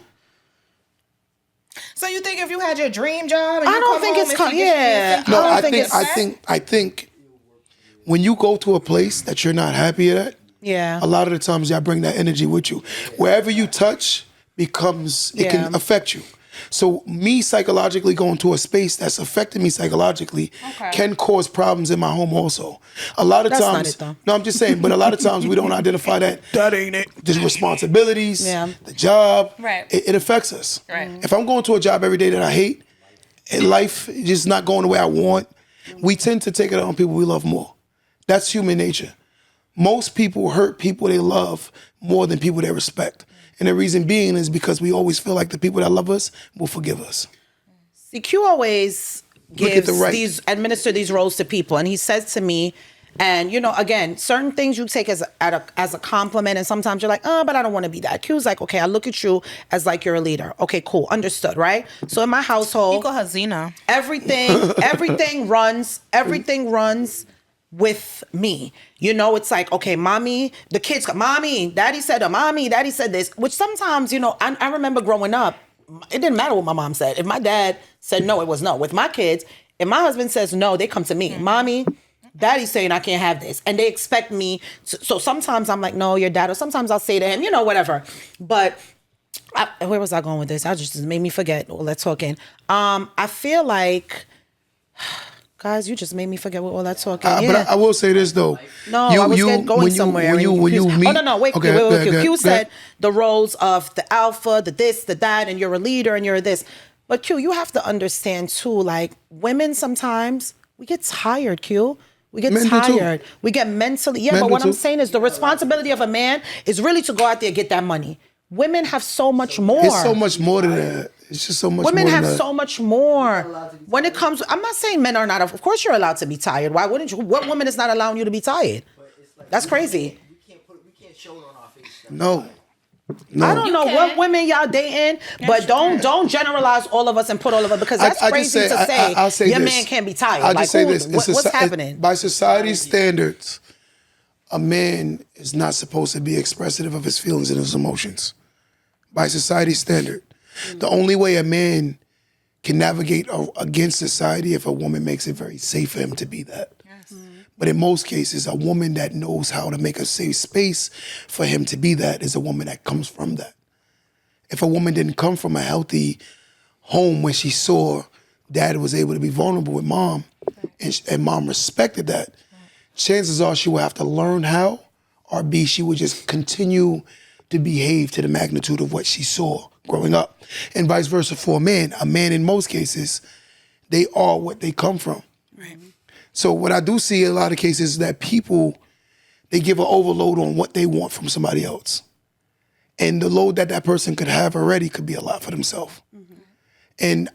So you think if you had your dream job, and I don't think it's No, I I don't think I think when you go to a place that you're not happy at, Yeah. a lot of the times y'all bring that energy with you. Wherever you touch becomes, it can affect you. So me psychologically going to a space that's affecting me psychologically can cause problems in my home also. A lot of That's not times, it, though. no, I'm just saying, but a lot of times we don't identify that. That ain't it. The responsibilities, the job, it affects us. Right. If I'm going to a job every day that I hate, and life is just not going the way I want, we tend to take it on people we love more. That's human nature. Most people hurt people they love more than people they respect. And the reason being is because we always feel like the people that love us will forgive us. See, Q always administer these roles to people, and he says to me, and again, certain things you take as a compliment, and sometimes you're like, oh, but I don't want to be that. Q's like, okay, I look at you as like you're a leader. Okay, cool, understood, right? So in my household, You call her Xena. everything runs with me. It's like, okay, mommy, the kids, mommy, daddy said this, which sometimes, I remember growing up, it didn't matter what my mom said. If my dad said no, it was no. With my kids, if my husband says no, they come to me. Mommy, daddy's saying I can't have this. And they expect me. So sometimes I'm like, no, your dad. Or sometimes I'll say to him, whatever. But where was I going with this? I just made me forget all that talking. I feel like... Guys, you just made me forget what all that talking. But I will say this though. No, I was going somewhere. When you meet. Oh no, wait. Q said the roles of the alpha, the this, the that, and you're a leader and you're this. But Q, you have to understand too. Like women, sometimes we get tired. Q, we get tired. We get mentally. Yeah, but what I'm saying is the responsibility of a man is really to go out there and get that money. Women have so much more. It's so much more than that. It's just so much more. Women have than that. so much more. When it comes, I'm not saying men are not. Of course, you're allowed to be tired. Why wouldn't you? What woman is not allowing you to be tired? That's crazy. We can't show it on our face. No. I don't know what women y'all dating, but don't generalize all of us and put all of us because that's crazy to say. I'll say your this. man can't be tired. I'll like, just say this. What's happening? By society's standards, a man is not supposed to be expressive of his feelings and his emotions. By society's standard. The only way a man can navigate against society if a woman makes it very safe for him to be that. Yes. But in most cases, a woman that knows how to make a safe space for him to be that is a woman that comes from that. If a woman didn't come from a healthy home where she saw dad was able to be vulnerable with mom, and mom respected that, chances are she would have to learn how, or B, she would just continue to behave to the magnitude of what she saw growing up. And vice versa for a man in most cases, they are what they come from. Right. So what I do see in a lot of cases is that people, they give an overload on what they want from somebody else. And the load that person could have already could be a lot for themselves. Mm-hmm. And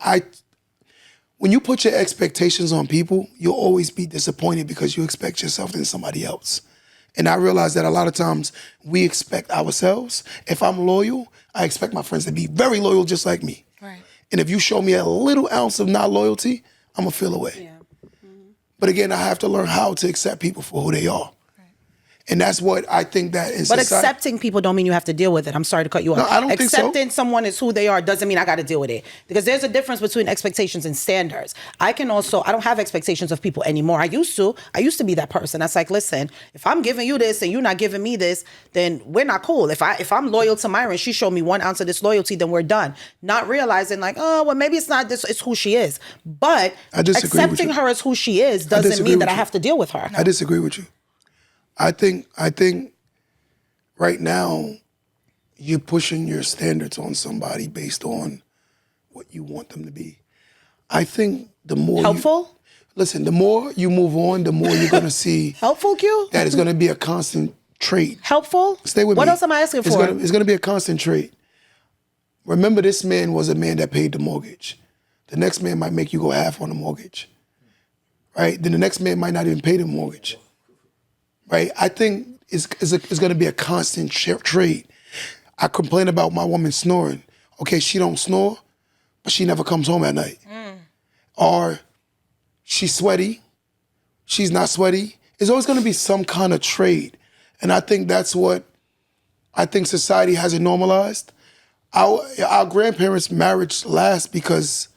when you put your expectations on people, you'll always be disappointed because you expect yourself in somebody else. And I realize that a lot of times we expect ourselves. If I'm loyal, I expect my friends to be very loyal just like me. Right. And if you show me a little ounce of not loyalty, I'm going to feel away. Yeah. Mm-hmm. But again, I have to learn how to accept people for who they are. And that's what I think that in But society, accepting people don't mean you have to deal with it. I'm sorry to cut you off. No, I don't think so. Accepting someone is who they are doesn't mean I got to deal with it. Because there's a difference between expectations and standards. I don't have expectations of people anymore. I used to be that person. That's like, listen, if I'm giving you this and you're not giving me this, then we're not cool. If I'm loyal to Myra and she showed me 1 ounce of disloyalty, then we're done. Not realizing like, oh, well, maybe it's not this, it's who she is. But accepting her as who she is doesn't mean that I have to deal with her. I disagree with you. I think right now you're pushing your standards on somebody based on what you want them to be. I think the more the more you move on, the more you're going to see helpful, Q? That is going to be a constant trait. Helpful? Stay with me. What else am I asking for? It's going to be a constant trait. Remember, this man was a man that paid the mortgage. The next man might make you go half on the mortgage, right? Then the next man might not even pay the mortgage, right? I think it's going to be a constant trade. I complain about my woman snoring. Okay, she don't snore, but she never comes home at night. Or she's sweaty, she's not sweaty. There's always going to be some kind of trade. And I think that's what I think society hasn't normalized. Our grandparents' marriage lasts because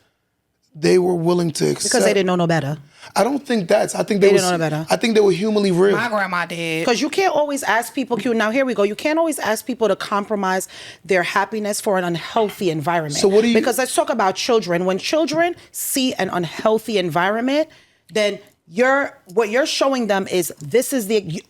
they were willing to accept. Because they didn't know no better. I don't think that's. I think They didn't know no better. I think they were humanly real. My grandma did. Because you can't always ask people, now here we go, you can't always ask people to compromise their happiness for an unhealthy environment. So what do you... Because let's talk about children. When children see an unhealthy environment, then what you're showing them is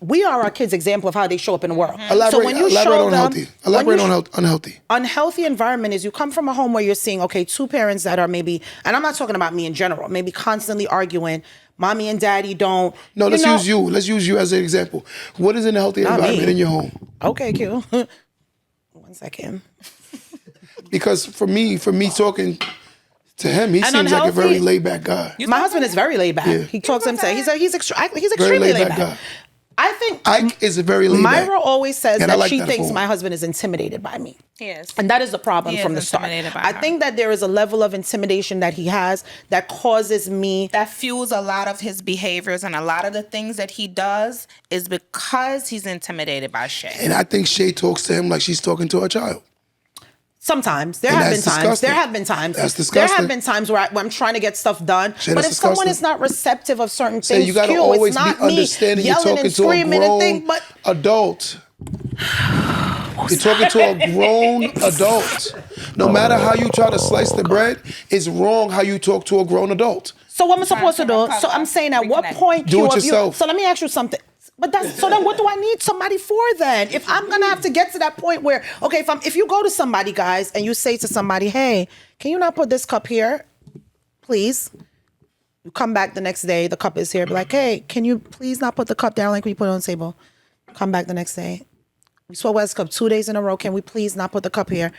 we are our kids' example of how they show up in the world. Elaborate on unhealthy. Unhealthy environment is you come from a home where you're seeing, okay, two parents that are maybe, and I'm not talking about me in general, maybe constantly arguing, mommy and daddy don't. No, use you. Let's use you as an example. What is an healthy environment in your home? Okay, Q. 1 second. Because for me talking to him, he seems like a very laid back guy. My husband is very laid back. Yeah. He talks himself. He's extremely laid back. Guy. I think Ike is a very laid back. Myra always says that she thinks phone. my husband is intimidated by me. Yes. And that is the problem from the start. I think that there is a level of intimidation that he has that causes me. That fuels a lot of his behaviors, and a lot of the things that he does is because he's intimidated by Shay. And I think Shay talks to him like she's talking to a child. Sometimes. There have been times. That's disgusting. There have been times where I'm trying to get stuff done. Shay, but if someone is not receptive of certain things, you gotta always it's not be understanding you're talking to a grown adult. You're talking to a grown adult. No matter how you try to slice the bread, it's wrong how you talk to a grown adult. So what am I supposed to do? So I'm saying at what point do it yourself. So let me ask you something. But so then what do I need somebody for then? If I'm gonna have to get to that point where, okay, if you go to somebody, guys, and you say to somebody, hey, can you not put this cup here, please? You come back the next day, the cup is here. Be like, hey, can you please not put the cup down like we put it on the table? Come back the next day. We swear West Cup 2 days in a row. Can we please not put the cup here?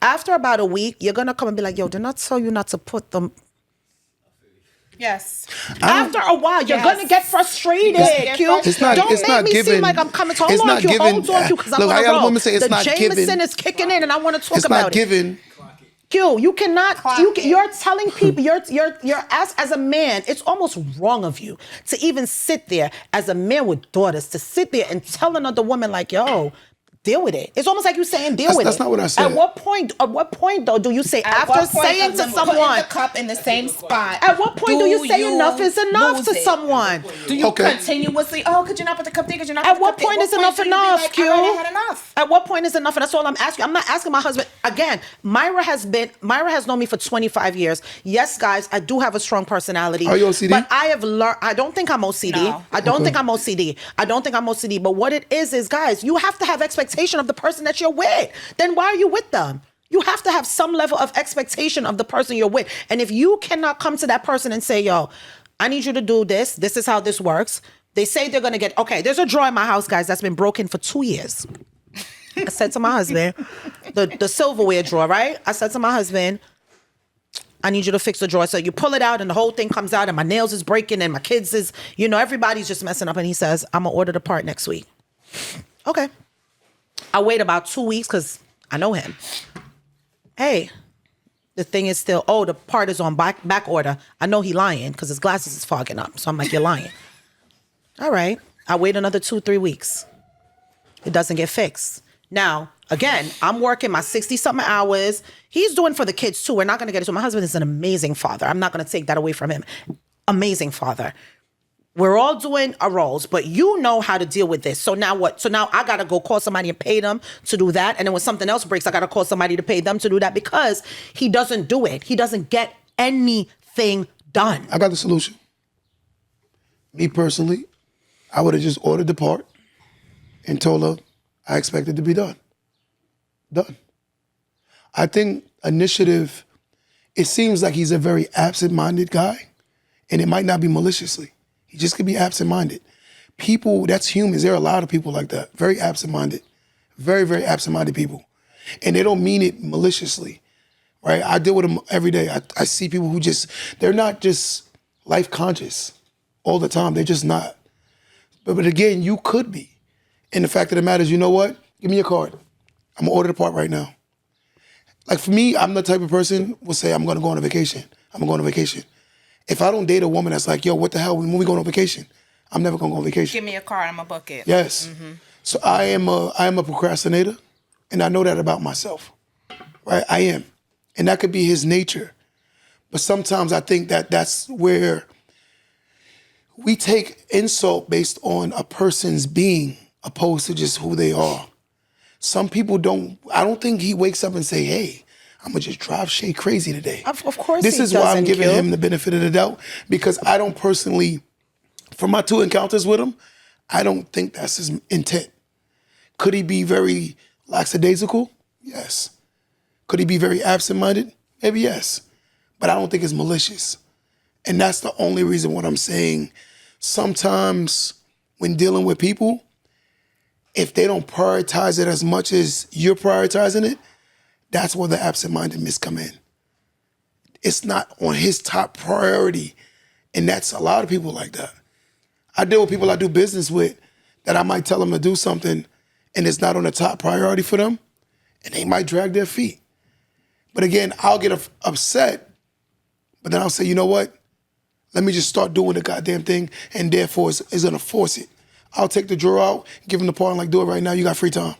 After about a week, you're gonna come and be like, yo, did not tell you not to put them. Yes. After a while, you're gonna get frustrated. Q. It's not. Don't it's make not me given. seem like I'm coming to It's hold not on, Q. given. Hold on, Q, because I'm Look, gonna I got a roll. woman say it's the not Jameson given. is kicking in, and I want to talk It's about not given. Q, you cannot. You're telling people. You're as a man. It's almost wrong of you to even sit there as a man with daughters to sit there and tell another woman like, yo, deal with it. It's almost like you saying deal with it. That's not what I said. At what point though do you say after saying to someone the cup in the same spot? At what point do you say enough is enough to someone? Do you continuously? Oh, could you not put the cup there? Could you not? At what point is enough enough, Q? I had enough. At what point is enough? And that's all I'm asking. I'm not asking my husband. Again, Myra has known me for 25 years. Yes, guys, I do have a strong personality. Are you OCD? But I have learned. I don't think I'm OCD. No. I don't think I'm OCD. I don't think I'm OCD. But what it is, guys, you have to have expectation of the person that you're with. Then why are you with them? You have to have some level of expectation of the person you're with. And if you cannot come to that person and say, yo, I need you to do this. This is how this works. They say they're going to get, okay, there's a drawer in my house, guys, that's been broken for 2 years. I said to my husband, the silverware drawer, right? I said to my husband, I need you to fix the drawer. So you pull it out and the whole thing comes out and my nails is breaking and my kids is, everybody's just messing up. And he says, I'm going to order the part next week. Okay. I wait about 2 weeks because I know him. Hey, the thing is still, the part is on back order. I know he lying because his glasses is fogging up. So I'm like, you're lying. All right. I wait another 2-3 weeks. It doesn't get fixed. Now, again, I'm working my 60-something hours. He's doing for the kids too. We're not going to get into it. My husband is an amazing father. I'm not going to take that away from him. Amazing father. We're all doing our roles, but you know how to deal with this. So now what? So now I got to go call somebody and pay them to do that. And then when something else breaks, I got to call somebody to pay them to do that because he doesn't do it. He doesn't get anything done. I got the solution. Me personally, I would have just ordered the part and told her I expect it to be done. Done. I think initiative, it seems like he's a very absent-minded guy, and it might not be maliciously. He just could be absent-minded. People, that's humans. There are a lot of people like that. Very absent-minded. Very, very absent-minded people. And they don't mean it maliciously. right? I deal with them every day. I see people who they're not just life conscious all the time. They're just not. But again, you could be. And the fact of the matter is, you know what? Give me your card. I'm going to order the part right now. Like for me, I'm the type of person who will say, I'm going to go on a vacation. I'm going to go on a vacation. If I don't date a woman that's like, yo, what the hell, when we going on vacation? I'm never going to go on vacation. Give me a card, I'm going to book it. Yes. So I am a procrastinator, and I know that about myself, right? I am. And that could be his nature. But sometimes I think that that's where we take insult based on a person's being opposed to just who they are. Some people I don't think he wakes up and say, hey, I'm going to just drive Shay crazy today. Of course This he is why I'm doesn't, giving Q. him the benefit of the doubt, because I don't personally, from my 2 encounters with him, I don't think that's his intent. Could he be very lackadaisical? Yes. Could he be very absent-minded? Maybe yes. But I don't think it's malicious. And that's the only reason what I'm saying. Sometimes when dealing with people, if they don't prioritize it as much as you're prioritizing it, that's where the absent-mindedness come in. It's not on his top priority. And that's a lot of people like that. I deal with people I do business with that I might tell them to do something and it's not on the top priority for them, and they might drag their feet. But again, I'll get upset, but then I'll say, you know what? Let me just start doing the goddamn thing, and therefore it's gonna force it. I'll take the drawer out, give him the part, and like, do it right now, you got free time.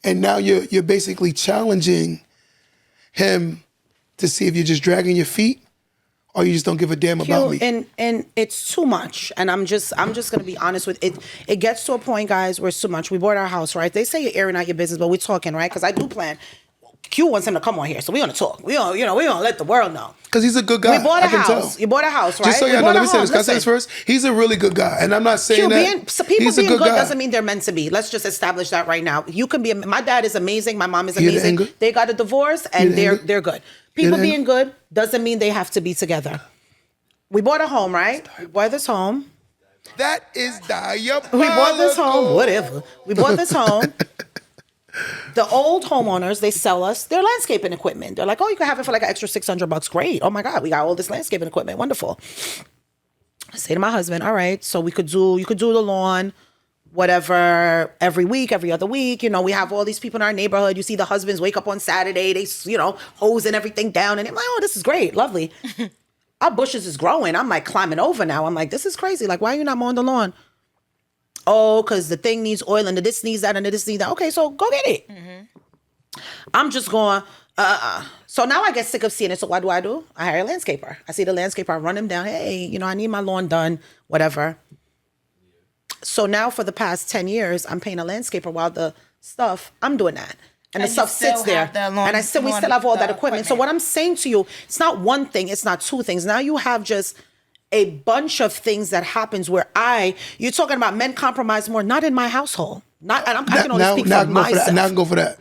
And now you're basically challenging him to see if you're just dragging your feet or you just don't give a damn about me. And it's too much. And I'm just gonna be honest with it. It gets to a point, guys, where it's too much. We bought our house, right? They say you're airing out your business, but we're talking, right? Because I do plan. Q wants him to come on here, so we're gonna talk. We gonna let the world know. Because he's a good guy. We bought a I can house. tell. You bought a house, right? Just so y'all know, let me say this. Can I say this Listen. first? He's a really good guy. And I'm not saying that. So people he's a being good guy. doesn't mean they're meant to be. Let's just establish that right now. You can be. My dad is amazing. My mom is Hear the amazing. anger? They got a divorce and Hear the they're anger? good. People the being anger? good doesn't mean they have to be together. We bought a home, right? We bought this home. That is diabolical. We bought this home. Whatever. We bought this home. The old homeowners, they sell us their landscaping equipment. They're like, oh, you can have it for like an extra $600. Great. Oh my God, we got all this landscaping equipment. Wonderful. I say to my husband, all right, so you could do the lawn, whatever, every week, every other week. You know, we have all these people in our neighborhood. You see the husbands wake up on Saturday, they, hosing everything down. And I'm like, oh, this is great. Lovely. Our bushes is growing. I'm like climbing over now. I'm like, this is crazy. Like, why are you not mowing the lawn? Oh, because the thing needs oil and the this needs that and the this needs that. Okay, so go get it. Mm-hmm. I'm just going, So now I get sick of seeing it. So what do? I hire a landscaper. I see the landscaper. I run him down. Hey, I need my lawn done, whatever. So now for the past 10 years, I'm paying a landscaper while the stuff, I'm doing that. And the stuff sits there. We still have all that equipment. So what I'm saying to you, it's not one thing. It's not two things. Now you have just a bunch of things that happens where you're talking about men compromise more, not in my household. I can only speak for myself. Now I can go for that.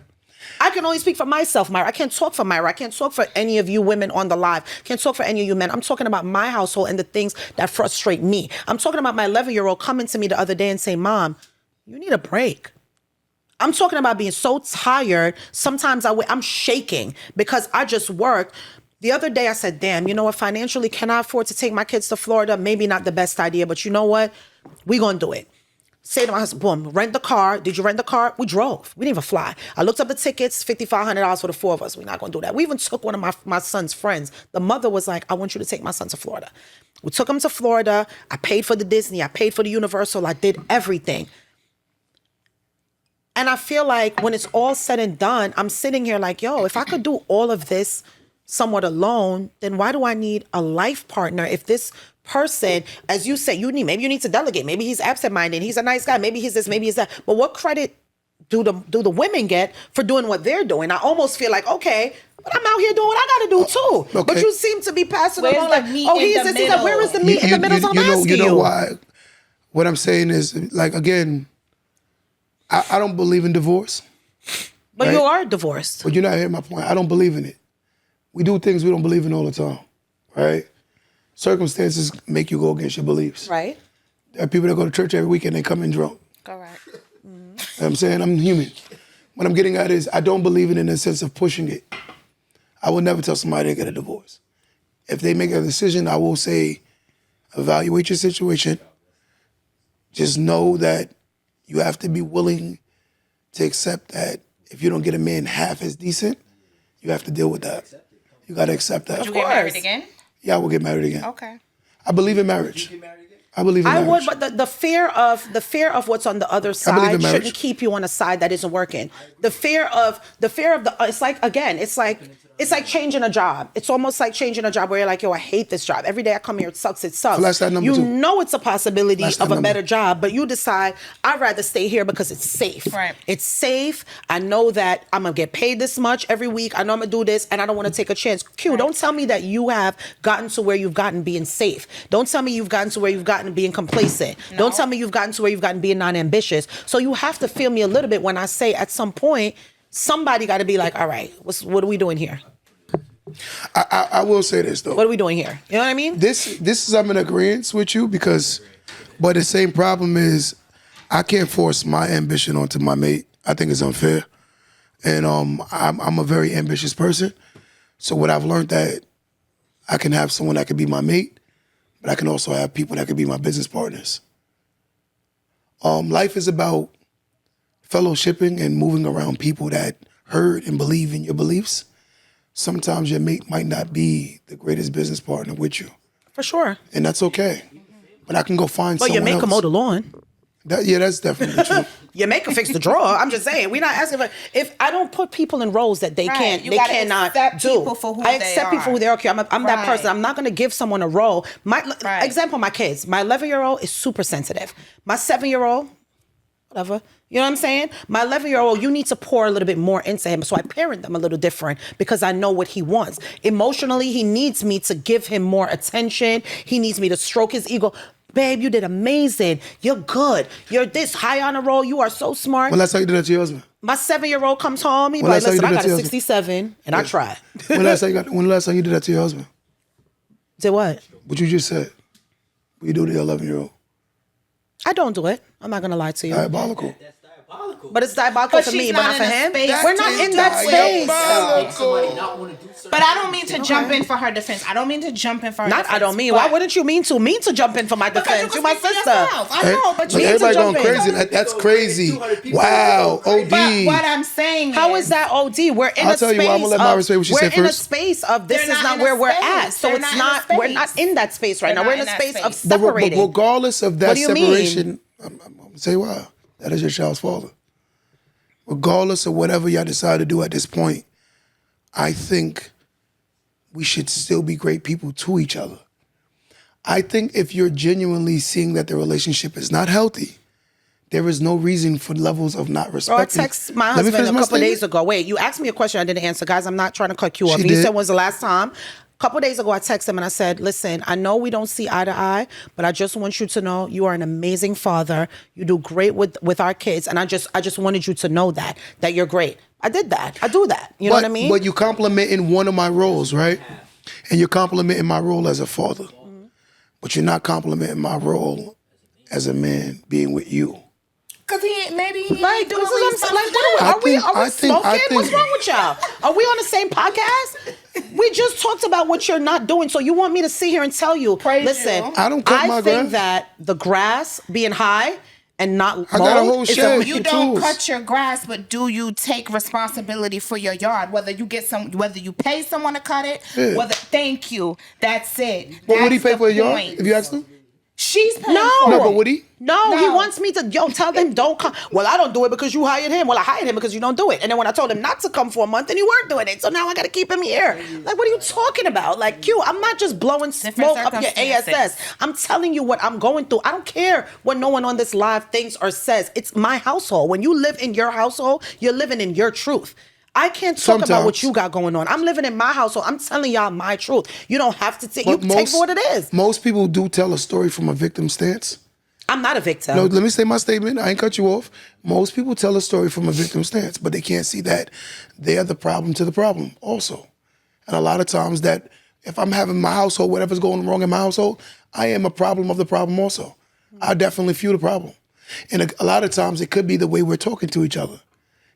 I can only speak for myself, Myra. I can't talk for Myra. I can't talk for any of you women on the live. I can't talk for any of you men. I'm talking about my household and the things that frustrate me. I'm talking about my 11-year-old coming to me the other day and saying, Mom, you need a break. I'm talking about being so tired. Sometimes I'm shaking because I just worked. The other day I said, damn, you know what? Financially, can I afford to take my kids to Florida? Maybe not the best idea, but you know what? We're going to do it. Say to my husband, boom, rent the car. Did you rent the car? We drove. We didn't even fly. I looked up the tickets, $5,500 for the four of us. We're not going to do that. We even took one of my son's friends. The mother was like, I want you to take my son to Florida. We took him to Florida. I paid for the Disney. I paid for the Universal. I did everything. And I feel like when it's all said and done, I'm sitting here like, yo, if I could do all of this somewhat alone, then why do I need a life partner? If this person, as you said, maybe you need to delegate. Maybe he's absent-minded. He's a nice guy. Maybe he's this, maybe he's that. But what credit do the women get for doing what they're doing? I almost feel like, okay, but I'm out here doing what I got to do too. Okay. But you seem to be passing Where's along the like, meat oh, in he's the this, he's that. Where is the meat in the middle? So I'm asking you. You know why? What I'm saying is, like, again, I don't believe in divorce. But right? you are divorced. But you're not hearing my point. I don't believe in it. We do things we don't believe in all the time, right? Circumstances make you go against your beliefs. Right. There are people that go to church every weekend, they come in drunk. Correct. You know what I'm saying? I'm human. What I'm getting at is I don't believe it in the sense of pushing it. I will never tell somebody to get a divorce. If they make a decision, I will say, evaluate your situation. Just know that you have to be willing to accept that if you don't get a man half as decent, you have to deal with that. You got to accept that. Would you get married again? Yeah, I will get married again. Okay. I believe in marriage. I believe in I marriage. would, but the fear of what's on the other believe side in marriage. shouldn't keep you on a side that isn't working. The fear of the it's like, again, it's like changing a job. It's almost like changing a job where you're like, yo, I hate this job. Every day I come here, it sucks. Flash that number You 2. know it's a possibility Flash of that a number. better job, but you decide, I'd rather stay here because it's safe. Right. It's safe. I know that I'm going to get paid this much every week. I know I'm going to do this, and I don't want to take a chance. Q, don't tell me that you have gotten to where you've gotten being safe. Don't tell me you've gotten to where you've gotten being complacent. No. Don't tell me you've gotten to where you've gotten being non-ambitious. So you have to feel me a little bit when I say at some point, somebody got to be like, all right, what are we doing here? I will say this, though. What are we doing here? You know what I mean? This is I'm in agreement with you but the same problem is I can't force my ambition onto my mate. I think it's unfair. And I'm a very ambitious person. So what I've learned that I can have someone that could be my mate, but I can also have people that could be my business partners. Life is about fellowshipping and moving around people that heard and believe in your beliefs. Sometimes your mate might not be the greatest business partner with you. For sure. And that's okay. But I can go find But someone you make else. them mow the lawn. That's definitely true. You make them fix the drawer. I'm just saying. We're not asking for. If I don't put people in roles that they Right. You they gotta cannot accept do. people for who I they accept people for are. who they are. Okay, I'm that Right. person. I'm not going to give someone a role. Right. Example, my kids. My 11-year-old is super sensitive. My 7-year-old, whatever. You know what I'm saying? My 11-year-old, you need to pour a little bit more into him. So I parent them a little different because I know what he wants. Emotionally, he needs me to give him more attention. He needs me to stroke his ego. Babe, you did amazing. You're good. You're this high on a roll. You are so smart. Well, that's how you did that to your husband. My 7-year-old comes home. He's Well, like, that's how you listen, I did that got to a your 67 and I tried. When the last time you did that to your husband? Did what? What you just said. What you do to your 11-year-old? I don't do it. I'm not going to lie to you. Diabolical. That's diabolical. But it's diabolical But for she's me, but not not for in a him. space- We're not in that space. Make somebody not want to do certain But I don't mean to jump in for her defense. I don't mean to jump in for her Not, defense. I don't mean. but- Why wouldn't you mean to jump in for my Because defense? you You're my can speak for sister. yourself. I know, but you need to Everybody jump going in. crazy. That's crazy. 200 people Wow. going OD. crazy. But what I'm saying How is that OD? We're in I'll a tell space you what, I'm gonna let Myra say what she we're said in first. a space of this They're is not not in a where we're space. at. So They're it's not in a not. We're not space. in that space right They're now. We're not in a in that space of space. But separating. regardless of that What do you mean? separation, I'm going to say why. That is your child's father. Regardless of whatever y'all decide to do at this point, I think we should still be great people to each other. I think if you're genuinely seeing that the relationship is not healthy, there is no reason for levels of not Bro, I respecting. text my Let me husband finish a my couple statement. days ago. Wait, you asked me a question I didn't answer. Guys, I'm not trying to cut you off. She You did. said, when's the last time? A couple days ago, I texted him and I said, listen, I know we don't see eye to eye, but I just want you to know you are an amazing father. You do great with our kids. And I just wanted you to know that you're great. I did that. I do that. You know what I mean? But you complimenting one of my roles, right? And you're complimenting my role as a father. But you're not complimenting my role as a man being with you. Because maybe he Like, doing this is what what he's I'm supposed like, to do. what are we I think- smoking? I think- What's wrong with y'all? Are we on the same podcast? We just talked about what you're not doing. So you want me to sit here and tell you, Praise listen, you. I don't cut my think grass. that the grass being high and not I got a mowed whole is shed. You don't tools. cut your grass, but do you take responsibility for your yard? Whether you pay someone to cut it, Yeah. thank you. That's it. But would he That's pay for a the yard point. if you asked him? She's paying No. for No, it. but would he? No, he No. wants me to, tell them don't come. Well, I don't do it because you hired him. Well, I hired him because you don't do it. And then when I told him not to come for a month, then you weren't doing it. So now I got to keep him here. Like, what are you talking about? Like, Q, I'm not just blowing smoke up your circumstances. ASS. I'm telling you what I'm going through. I don't care what no one on this live thinks or says. It's my household. When you live in your household, you're living in your truth. I can't talk about what Sometimes. you got going on. I'm living in my household. I'm telling y'all my truth. You don't have to take, you can take for what it is. Most people do tell a story from a victim stance. I'm not a victim. No, let me say my statement. I ain't cut you off. Most people tell a story from a victim stance, but they can't see that they are the problem to the problem also. And a lot of times that if I'm having my household, whatever's going wrong in my household, I am a problem of the problem also. I definitely feel the problem. And a lot of times it could be the way we're talking to each other.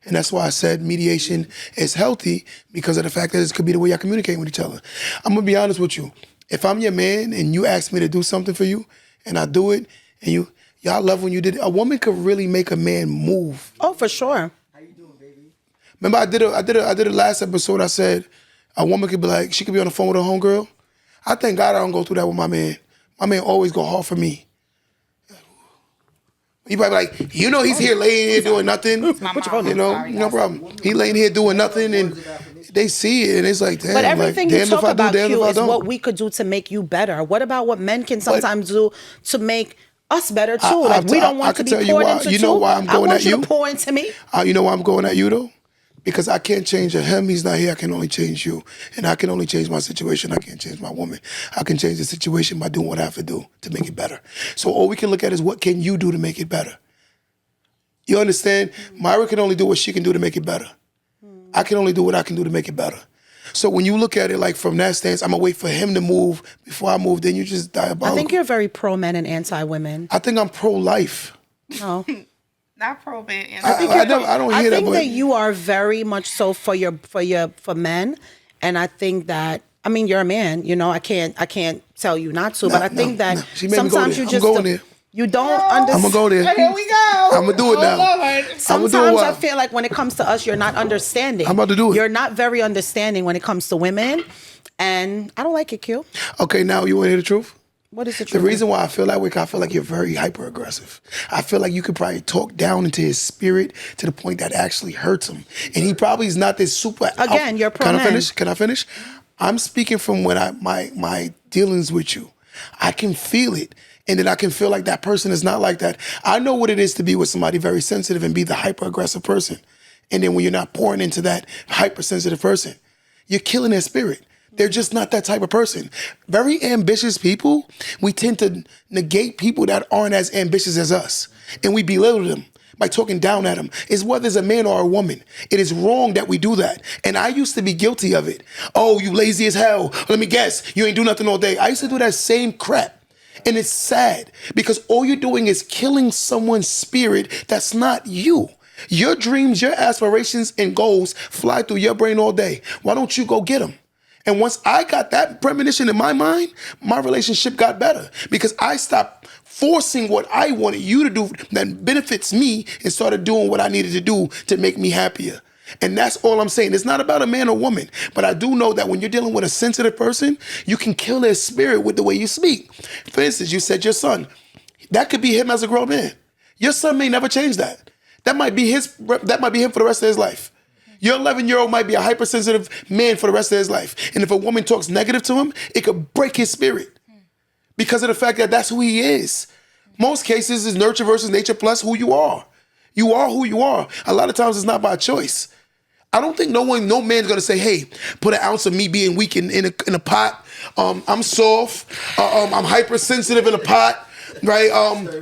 And that's why I said mediation is healthy because of the fact that this could be the way y'all communicate with each other. I'm going to be honest with you. If I'm your man and you ask me to do something for you and I do it and y'all love when you did it, a woman could really make a man move. Oh, for sure. How you doing, baby? Remember I did a last episode. I said a woman could be like, she could be on the phone with her homegirl. I thank God I don't go through that with my man. My man always go hard for me. He probably like, he's here laying here doing nothing. No problem. He laying here doing nothing, and they see it, and it's like, damn. But everything like, you talk about, Q, is don't. what we could do to make you better. What about what men can sometimes do to make us better too? We don't want to be poured into. You know why I'm going at you? I want you to pour into me. You know why I'm going at you though? Because I can't change him. He's not here. I can only change you. And I can only change my situation. I can't change my woman. I can change the situation by doing what I have to do to make it better. So all we can look at is what can you do to make it better? You understand? Myra can only do what she can do to make it better. I can only do what I can do to make it better. So when you look at it like from that stance, I'm going to wait for him to move before I move, then you just diabolical. I think you're very pro-men and anti-women. I think I'm pro-life. No. Not pro-man. I don't hear that. I think that you are very much so for men, and I think that you're a man. I can't tell you not to, but I think that sometimes you just you don't understand. I'm gonna go there. Here we go. I'm gonna do it now. Sometimes I feel like when it comes to us, you're not understanding. I'm about to do it. You're not very understanding when it comes to women, and I don't like it, Q. Okay, now you want to hear the truth? What is the truth? The reason why I feel that way, because I feel like you're very hyper aggressive. I feel like you could probably talk down into his spirit to the point that actually hurts him, and he probably is not this super. Again, you're pro man. Can I finish? I'm speaking from when my dealings with you. I can feel it. And then I can feel like that person is not like that. I know what it is to be with somebody very sensitive and be the hyper-aggressive person. And then when you're not pouring into that hypersensitive person, you're killing their spirit. They're just not that type of person. Very ambitious people, we tend to negate people that aren't as ambitious as us. And we belittle them by talking down at them. It's whether it's a man or a woman. It is wrong that we do that. And I used to be guilty of it. Oh, you lazy as hell. Let me guess, you ain't do nothing all day. I used to do that same crap. And it's sad because all you're doing is killing someone's spirit that's not you. Your dreams, your aspirations, and goals fly through your brain all day. Why don't you go get them? And once I got that premonition in my mind, my relationship got better because I stopped forcing what I wanted you to do that benefits me and started doing what I needed to do to make me happier. And that's all I'm saying. It's not about a man or woman, but I do know that when you're dealing with a sensitive person, you can kill their spirit with the way you speak. For instance, you said your son. That could be him as a grown man. Your son may never change that. That might be him for the rest of his life. Your 11-year-old might be a hypersensitive man for the rest of his life. And if a woman talks negative to him, it could break his spirit because of the fact that that's who he is. Most cases is nurture versus nature plus who you are. You are who you are. A lot of times it's not by choice. I don't think no man's gonna say, hey, put an ounce of me being weak in a pot. I'm soft. I'm hypersensitive in a pot, right?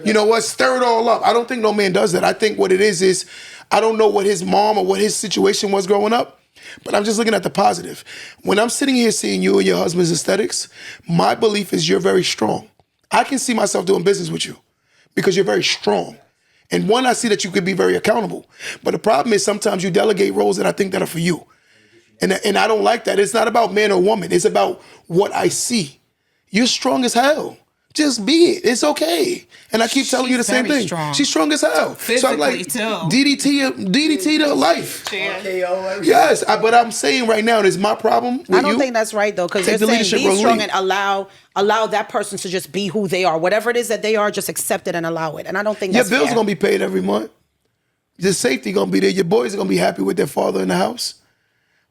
You know what? Stir it all up. I don't think no man does that. I think what it is I don't know what his mom or what his situation was growing up, but I'm just looking at the positive. When I'm sitting here seeing you and your husband's aesthetics, my belief is you're very strong. I can see myself doing business with you because you're very strong. And one, I see that you could be very accountable. But the problem is sometimes you delegate roles that I think that are for you. And I don't like that. It's not about man or woman. It's about what I see. You're strong as hell. Just be it. It's okay. And I keep telling you the same thing. Strong. She's strong as hell. Physically, so I'm like, too. DDT to life. KO. Yes, but I'm saying right now, it's my problem with I don't think that's right though, because you're saying be strong and allow that person to just be who they are. Whatever it is that they are, just accept it and allow it. And I don't think that's your bills fair. are gonna be paid every month. The safety gonna be there. Your boys are gonna be happy with their father in the house.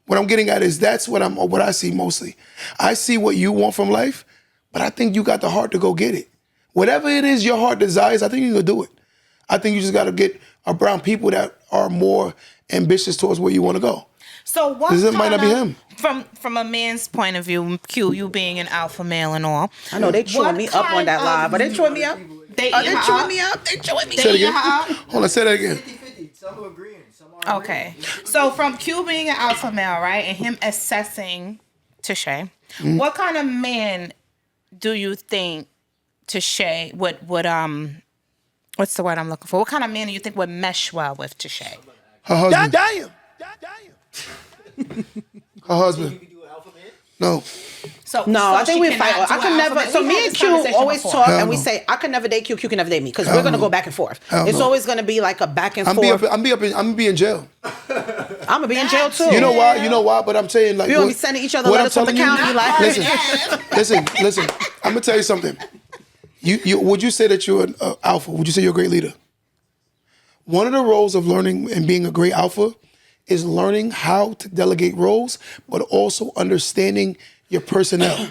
What I'm getting at is that's what I see mostly. I see what you want from life, but I think you got the heart to go get it. Whatever it is your heart desires, I think you can do it. I think you just got to get around people that are more ambitious towards where you want to go. So what? It might not be him. From a man's point of view, Q, you being an alpha male and all. I know they chewing me up on that live, but they chewing me up. They chewing me up. They chewing me Say it again. up. Hold on, say that again. 50-50. Some are agreeing. Some are Okay. So from Q being an alpha male, right, and him assessing Touche, what kind of man do you think Touche would what's the word I'm looking for? What kind of man do you think would mesh well with Touche? Her husband. Damn. Her husband. You can do alpha man? No. No, So I think she we fight. cannot I do can never. alphabet. So We me had and this Q conversation always before. talk, Hell and we no. say I can never date Q. Q can never date me because Hell we're gonna no. go back and forth. Hell It's no. always gonna be like a back and I'm forth. gonna be in jail. I'm gonna be in jail too. You know why? You know why? But I'm saying like We gonna be sending each other what letters I'm from the telling county. Like, listen. I'm gonna tell you something. You would you say that you're an alpha? Would you say you're a great leader? One of the roles of learning and being a great alpha is learning how to delegate roles, but also understanding your personnel.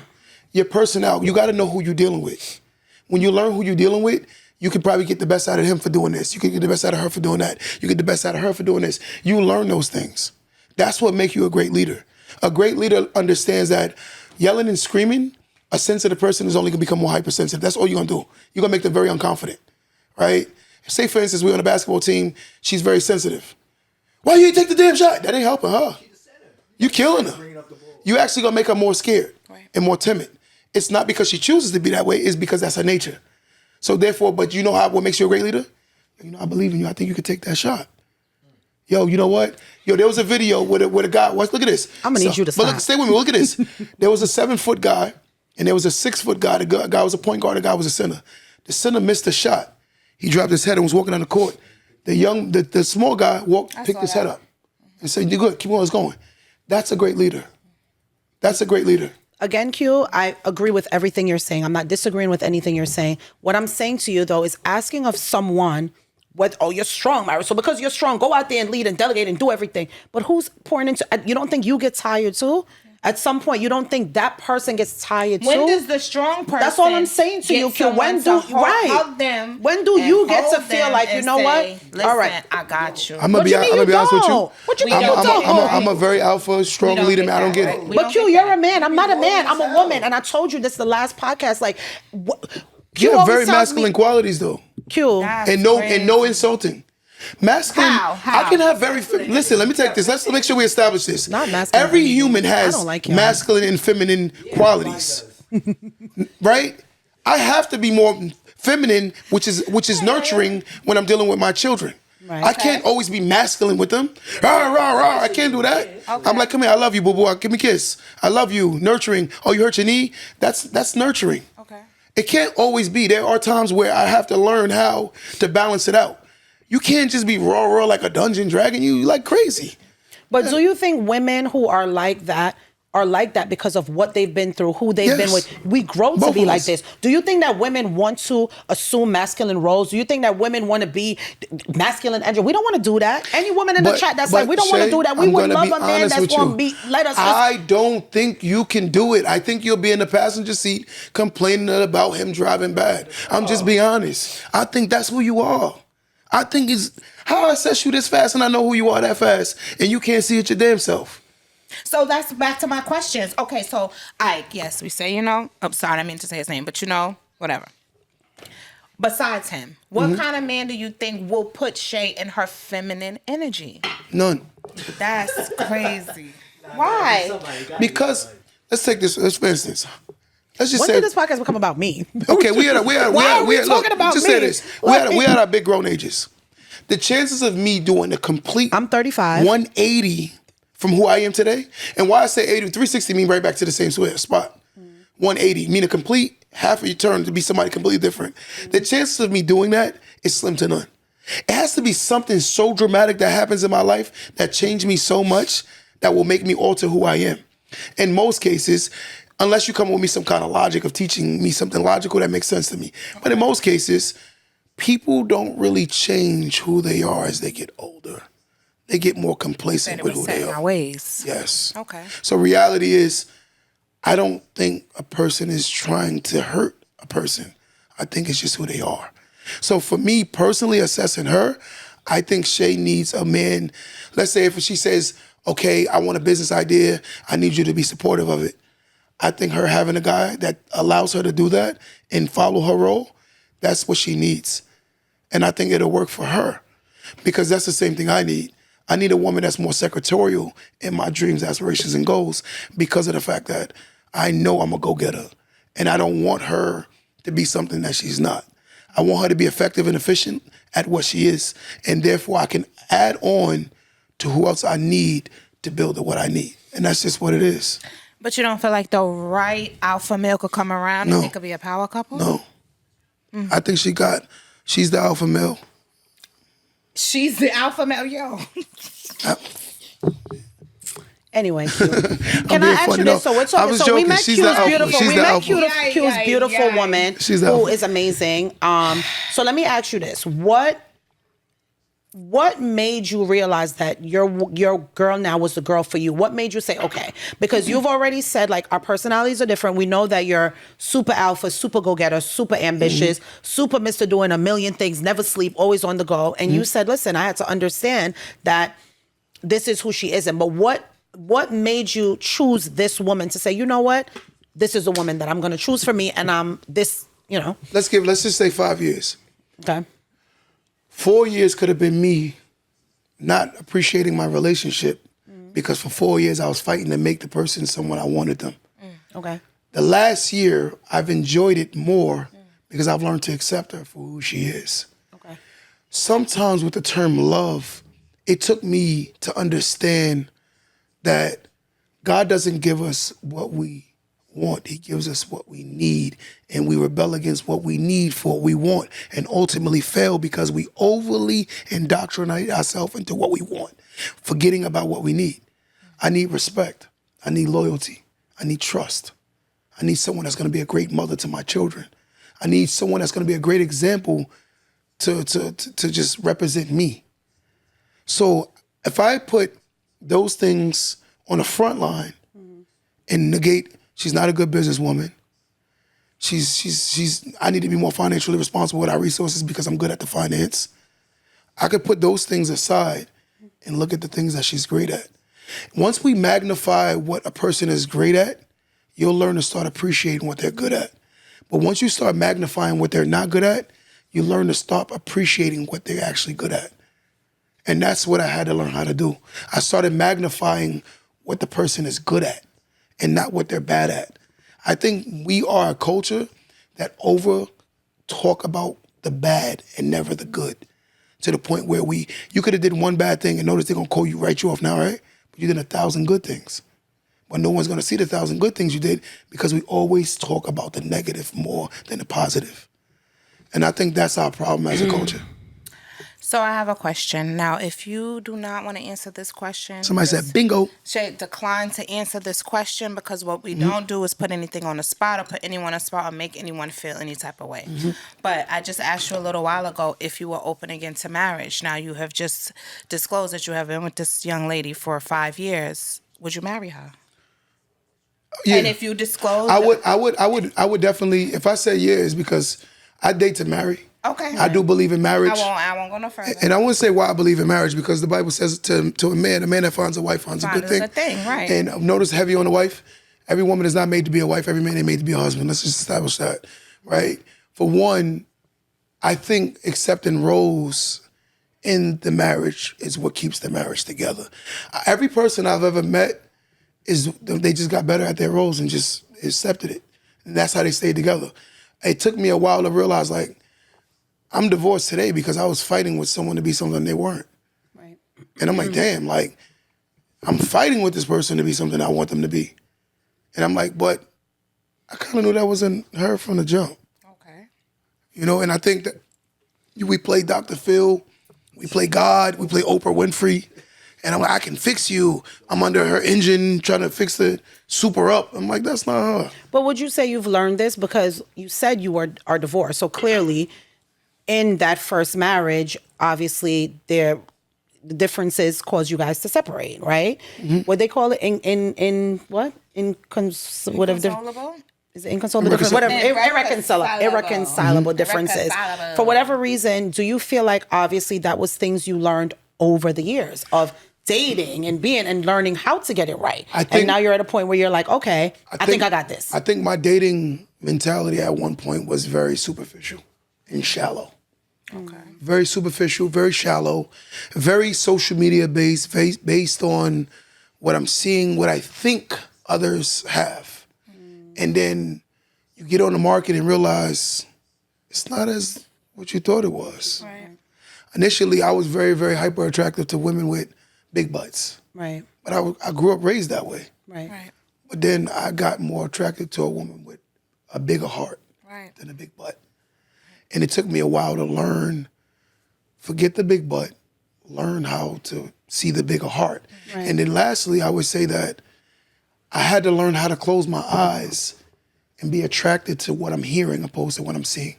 Your personnel, you got to know who you're dealing with. When you learn who you're dealing with, you could probably get the best out of him for doing this. You could get the best out of her for doing that. You get the best out of her for doing this. You learn those things. That's what makes you a great leader. A great leader understands that yelling and screaming, a sensitive person is only going to become more hypersensitive. That's all you're going to do. You're going to make them very unconfident, right? Say, for instance, we're on a basketball team. She's very sensitive. Why you ain't take the damn shot? That ain't helping her. You killing her. You actually going to make her more scared and more timid. It's not because she chooses to be that way. It's because that's her nature. So therefore, but you know what makes you a great leader? You know, I believe in you. I think you could take that shot. Yo, you know what? Yo, there was a video with a guy. Look at this. I'm gonna need you to But stop. look, stay with me. Look at this. There was a 7-foot guy, and there was a 6-foot guy. The guy was a point guard. The guy was a center. The center missed a shot. He dropped his head and was walking on the court. The small guy picked his head up and said, "You're good. Keep on. It's going." That's a great leader. That's a great leader. Again, Q, I agree with everything you're saying. I'm not disagreeing with anything you're saying. What I'm saying to you, though, is asking of someone, you're strong, Myra. So because you're strong, go out there and lead and delegate and do everything. But who's pouring into, you don't think you get tired too? At some point, you don't think that person gets tired too? When does the strong person? That's all I'm saying to you, Q. When do hug them? When do you get to feel like, you know what? Listen, All right, I got you. I'm gonna be honest with you. What you mean you don't? I'm a very alpha, strong don't leader, get man. I don't that, get right? it. We But don't Q, get you're that. a man. I'm not a man. I'm a woman. And I told you this the last podcast. Like, Q You have always very tells masculine me, qualities, though, Q. That's and no crazy. insulting. Masculine. How? I can have very. Listen, let me take this. Let's make sure we establish this. Not masculine. Every human has I don't like y'all. masculine and feminine qualities, right? I have to be more feminine, which is nurturing when I'm dealing with my children. Right. I can't always be masculine with them. Rah, rah, rah. I can't do that. I'm like, come here, I love you, boo boo. Give me a kiss. I love you. Nurturing. Oh, you hurt your knee? That's nurturing. Okay. It can't always be. There are times where I have to learn how to balance it out. You can't just be raw like a dungeon dragging you like crazy. But do you think women who are like that because of what they've been through, who they've been Yes. with? We grow to Both be of like us. this. Do you think that women want to assume masculine roles? Do you think that women want to be masculine energy? We don't want to do that. Any woman in the chat that's like, we don't want to Shay, do that. We I'm would gonna love be a man honest that's with going to you. be, let us. I don't think you can do it. I think you'll be in the passenger seat complaining about him driving bad. I'm just being honest. I think that's who you are. I think it's how I assess you this fast and I know who you are that fast and you can't see it your damn self. So that's back to my questions. Okay, so Ike, yes, we say, I'm sorry, I meant to say his name, but whatever. Besides him, what kind of man do you think will put Shay in her feminine energy? None. That's crazy. Why? Because let's take this, for instance. Let's just When say did this podcast become about me? okay, Why are we talking about just me? say this. We had our big grown ages. The chances of me doing the complete I'm 35. 180 from who I am today, and why I say 80, 360 mean right back to the same spot. 180 mean a complete half of your turn to be somebody completely different. The chances of me doing that is slim to none. It has to be something so dramatic that happens in my life that changed me so much that will make me alter who I am. In most cases, unless you come with me some kind of logic of teaching me something logical that makes sense to me. But in most cases, people don't really change who they are as they get older. They get more complacent with who they are. Our ways. Yes. Okay. So reality is, I don't think a person is trying to hurt a person. I think it's just who they are. So for me personally, assessing her, I think Shay needs a man. Let's say if she says, okay, I want a business idea, I need you to be supportive of it. I think her having a guy that allows her to do that and follow her role, that's what she needs. And I think it'll work for her because that's the same thing I need. I need a woman that's more secretarial in my dreams, aspirations, and goals because of the fact that I know I'm a go-getter and I don't want her to be something that she's not. I want her to be effective and efficient at what she is, and therefore I can add on to who else I need to build to what I need. And that's just what it is. But you don't feel like the right alpha male could come around and it could be a power couple? No. I think she's the alpha male. She's the alpha male, yo. Anyway, Q. Can I being ask funny. you No, this? So we're I talking. was So we joking. met She's Q's the alpha. beautiful. She's We the met alpha. Q's beautiful woman She's the who alpha. is amazing. So let me ask you this: What made you realize that your girl now was the girl for you? What made you say, okay? Because you've already said, like, our personalities are different. We know that you're super alpha, super go-getter, super ambitious, super Mr. Doing a million things, never sleep, always on the go. And you said, listen, I had to understand that this is who she isn't. But what made you choose this woman to say, you know what? This is a woman that I'm going to choose for me, and I'm this, you know. Let's just say 5 years. Okay. 4 years could have been me not appreciating my relationship because for 4 years I was fighting to make the person someone I wanted them. Okay. The last year I've enjoyed it more because I've learned to accept her for who she is. Okay. Sometimes with the term love, it took me to understand that God doesn't give us what we want. He gives us what we need, and we rebel against what we need for what we want and ultimately fail because we overly indoctrinate ourselves into what we want, forgetting about what we need. I need respect. I need loyalty. I need trust. I need someone that's going to be a great mother to my children. I need someone that's going to be a great example to just represent me. So if I put those things on the front line and negate, she's not a good businesswoman. I need to be more financially responsible with our resources because I'm good at the finance. I could put those things aside and look at the things that she's great at. Once we magnify what a person is great at, you'll learn to start appreciating what they're good at. But once you start magnifying what they're not good at, you learn to stop appreciating what they're actually good at. And that's what I had to learn how to do. I started magnifying what the person is good at and not what they're bad at. I think we are a culture that over talk about the bad and never the good, to the point where you could have did one bad thing and notice they're gonna write you off now, right? But you did 1,000 good things. But no one's gonna see the 1,000 good things you did because we always talk about the negative more than the positive. And I think that's our problem as a culture. So I have a question. Now, if you do not want to answer this question, Somebody said, bingo. Shay, decline to answer this question because what we don't do is put anything on the spot or put anyone on the spot or make anyone feel any type of way. But I just asked you a little while ago if you were open again to marriage. Now you have just disclosed that you have been with this young lady for 5 years. Would you marry her? Yeah. And if you disclose, I would definitely, if I say yeah, it's because I date to marry. Okay. I do believe in marriage. I won't go no further. And I won't say why I believe in marriage because the Bible says to a man that finds a wife finds a good thing. Right. And notice heavy on the wife. Every woman is not made to be a wife. Every man is made to be a husband. Let's just establish that, right? For one, I think accepting roles in the marriage is what keeps the marriage together. Every person I've ever met they just got better at their roles and just accepted it. And that's how they stayed together. It took me a while to realize, like, I'm divorced today because I was fighting with someone to be something they weren't. Right. And I'm like, damn, like, I'm fighting with this person to be something I want them to be. And I'm like, but I kind of knew that wasn't her from the jump. Okay. You know, and I think that we play Dr. Phil, we play God, we play Oprah Winfrey, and I'm like, I can fix you. I'm under her engine trying to fix the super up. I'm like, that's not her. But would you say you've learned this because you said you are divorced? So clearly, in that first marriage, obviously the differences caused you guys to separate, right? Mm-hmm. What they call it in what? Inconsolable? Is it inconsolable? Whatever. Irreconcilable differences. For whatever reason, do you feel like obviously that was things you learned over the years of dating and being and learning how to get it right? And now you're at a point where you're like, okay, I think I got this. I think my dating mentality at one point was very superficial and shallow. Okay. Very superficial, very shallow, very social media based on what I'm seeing, what I think others have. And then you get on the market and realize it's not as what you thought it was. Right. Initially, I was very, very hyper attractive to women with big butts. Right. But I grew up raised that way. Right. Right. But then I got more attracted to a woman with a bigger heart Right. than a big butt. And it took me a while to learn, forget the big butt, learn how to see the bigger heart. Right. And then lastly, I would say that I had to learn how to close my eyes and be attracted to what I'm hearing opposed to what I'm seeing.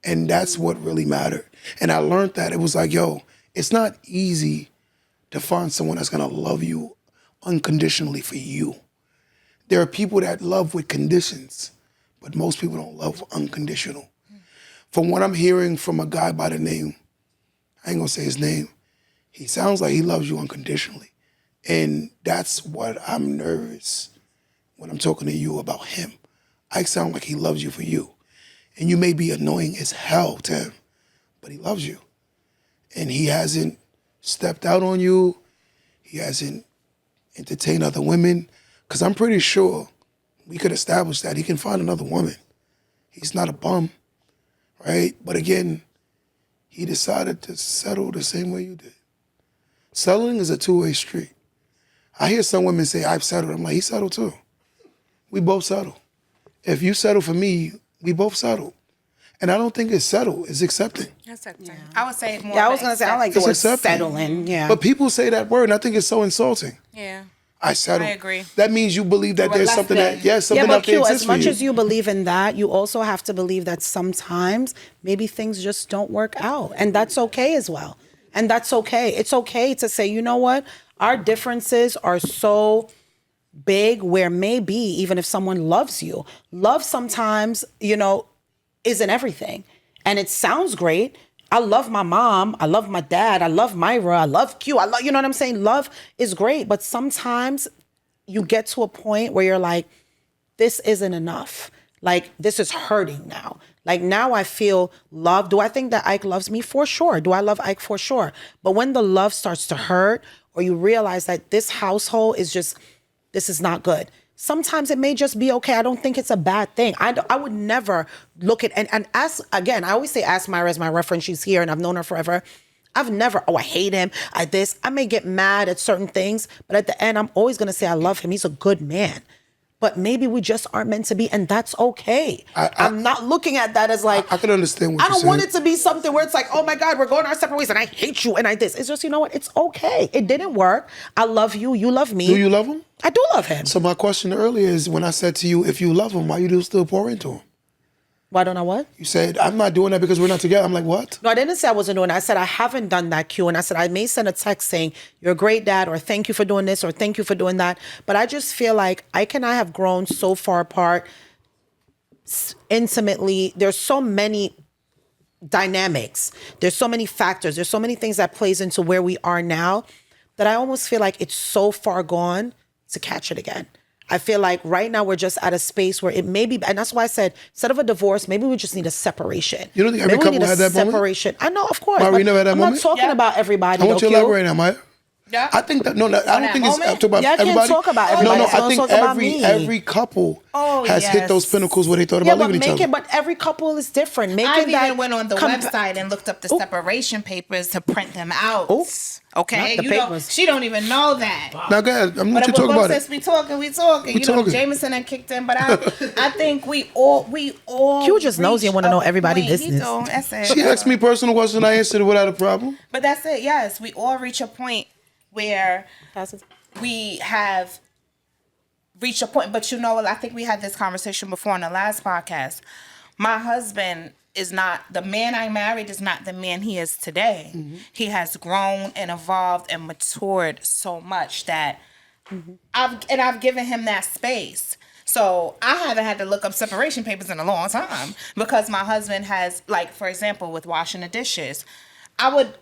And that's what really mattered. And I learned that it was like, yo, it's not easy to find someone that's gonna love you unconditionally for you. There are people that love with conditions, but most people don't love unconditional. From what I'm hearing from a guy by the name, I ain't gonna say his name, he sounds like he loves you unconditionally. And that's what I'm nervous when I'm talking to you about him. I sound like he loves you for you. And you may be annoying as hell to him, but he loves you. And he hasn't stepped out on you. He hasn't entertained other women. Because I'm pretty sure we could establish that he can find another woman. He's not a bum, right? But again, he decided to settle the same way you did. Settling is a two-way street. I hear some women say, I've settled. I'm like, he settled too. We both settle. If you settle for me, we both settle. And I don't think it's settle, it's accepting. Accepting. I would say more. Yeah, I was gonna say I like the It's word accepting. settling. Yeah. But people say that word, and I think it's so insulting. Yeah. I settle. I agree. That means you believe that were there's less something than. that, yes, something yeah, but out there Q, exists as for much you. as you believe in that, you also have to believe that sometimes maybe things just don't work out. And that's okay as well. And that's okay. It's okay to say, you know what? Our differences are so big where maybe even if someone loves you, love sometimes, isn't everything. And it sounds great. I love my mom. I love my dad. I love Myra. I love Q. I love, you know what I'm saying? Love is great. But sometimes you get to a point where you're like, this isn't enough. Like, this is hurting now. Like, now I feel love. Do I think that Ike loves me? For sure. Do I love Ike? For sure. But when the love starts to hurt, or you realize that this household is just, this is not good. Sometimes it may just be okay. I don't think it's a bad thing. I would never look at, and ask, again, I always say ask Myra as my reference. She's here and I've known her forever. I've never, I hate him, I may get mad at certain things, but at the end, I'm always going to say I love him. He's a good man. But maybe we just aren't meant to be, and that's okay. I'm not looking at that as like, I can understand what I you're don't saying. want it to be something where it's like, oh my God, we're going our separate ways and I hate you and I this. It's just, you know what? It's okay. It didn't work. I love you. You love me. Do you love him? I do love him. So my question earlier is when I said to you, if you love him, why you do still pour into him? Why don't I what? You said, I'm not doing that because we're not together. I'm like, what? No, I didn't say I wasn't doing it. I said I haven't done that, Q. And I said I may send a text saying, you're a great dad, or thank you for doing this, or thank you for doing that. But I just feel like Ike and I have grown so far apart intimately. There's so many dynamics. There's so many factors. There's so many things that plays into where we are now that I almost feel like it's so far gone to catch it again. I feel like right now we're just at a space where it may be, and that's why I said, instead of a divorce, maybe we just need a separation. You don't think every Maybe we couple need a had that moment? separation. I know, of course. Myra, but you never had that I'm moment? not talking Yeah. about everybody. I want you to though, Q. elaborate now, Maya. Yeah. I think that, I don't that think it's, moment? I'm talking about Yeah, I can't everybody. talk about No, everybody. no, So I don't think talk about me. every couple has hit those pinnacles where they thought Yeah, about but leaving each other. but every couple is different. I that even went on the compa- website and looked up the Ooh. separation papers to print them out. Ooh. Okay, Not the papers. she don't even know that. Now go ahead, I'm But let you talk about since it. we talking. You know, talking. Jameson had kicked in, but I think we all. Q just knows you reach wanna know a everybody's point. He business. do, that's it. She asked me personal question, I answered it without a problem. But that's it. Yes, we all reach a point where we have reached a point. But you know, I think we had this conversation before on the last podcast. My husband is not the man I married. Is not the man he is today. Mm-hmm. He has grown and evolved and matured so much that I've given him that space. So I haven't had to look up separation papers in a long time because my husband has, like, for example, with washing the dishes, I would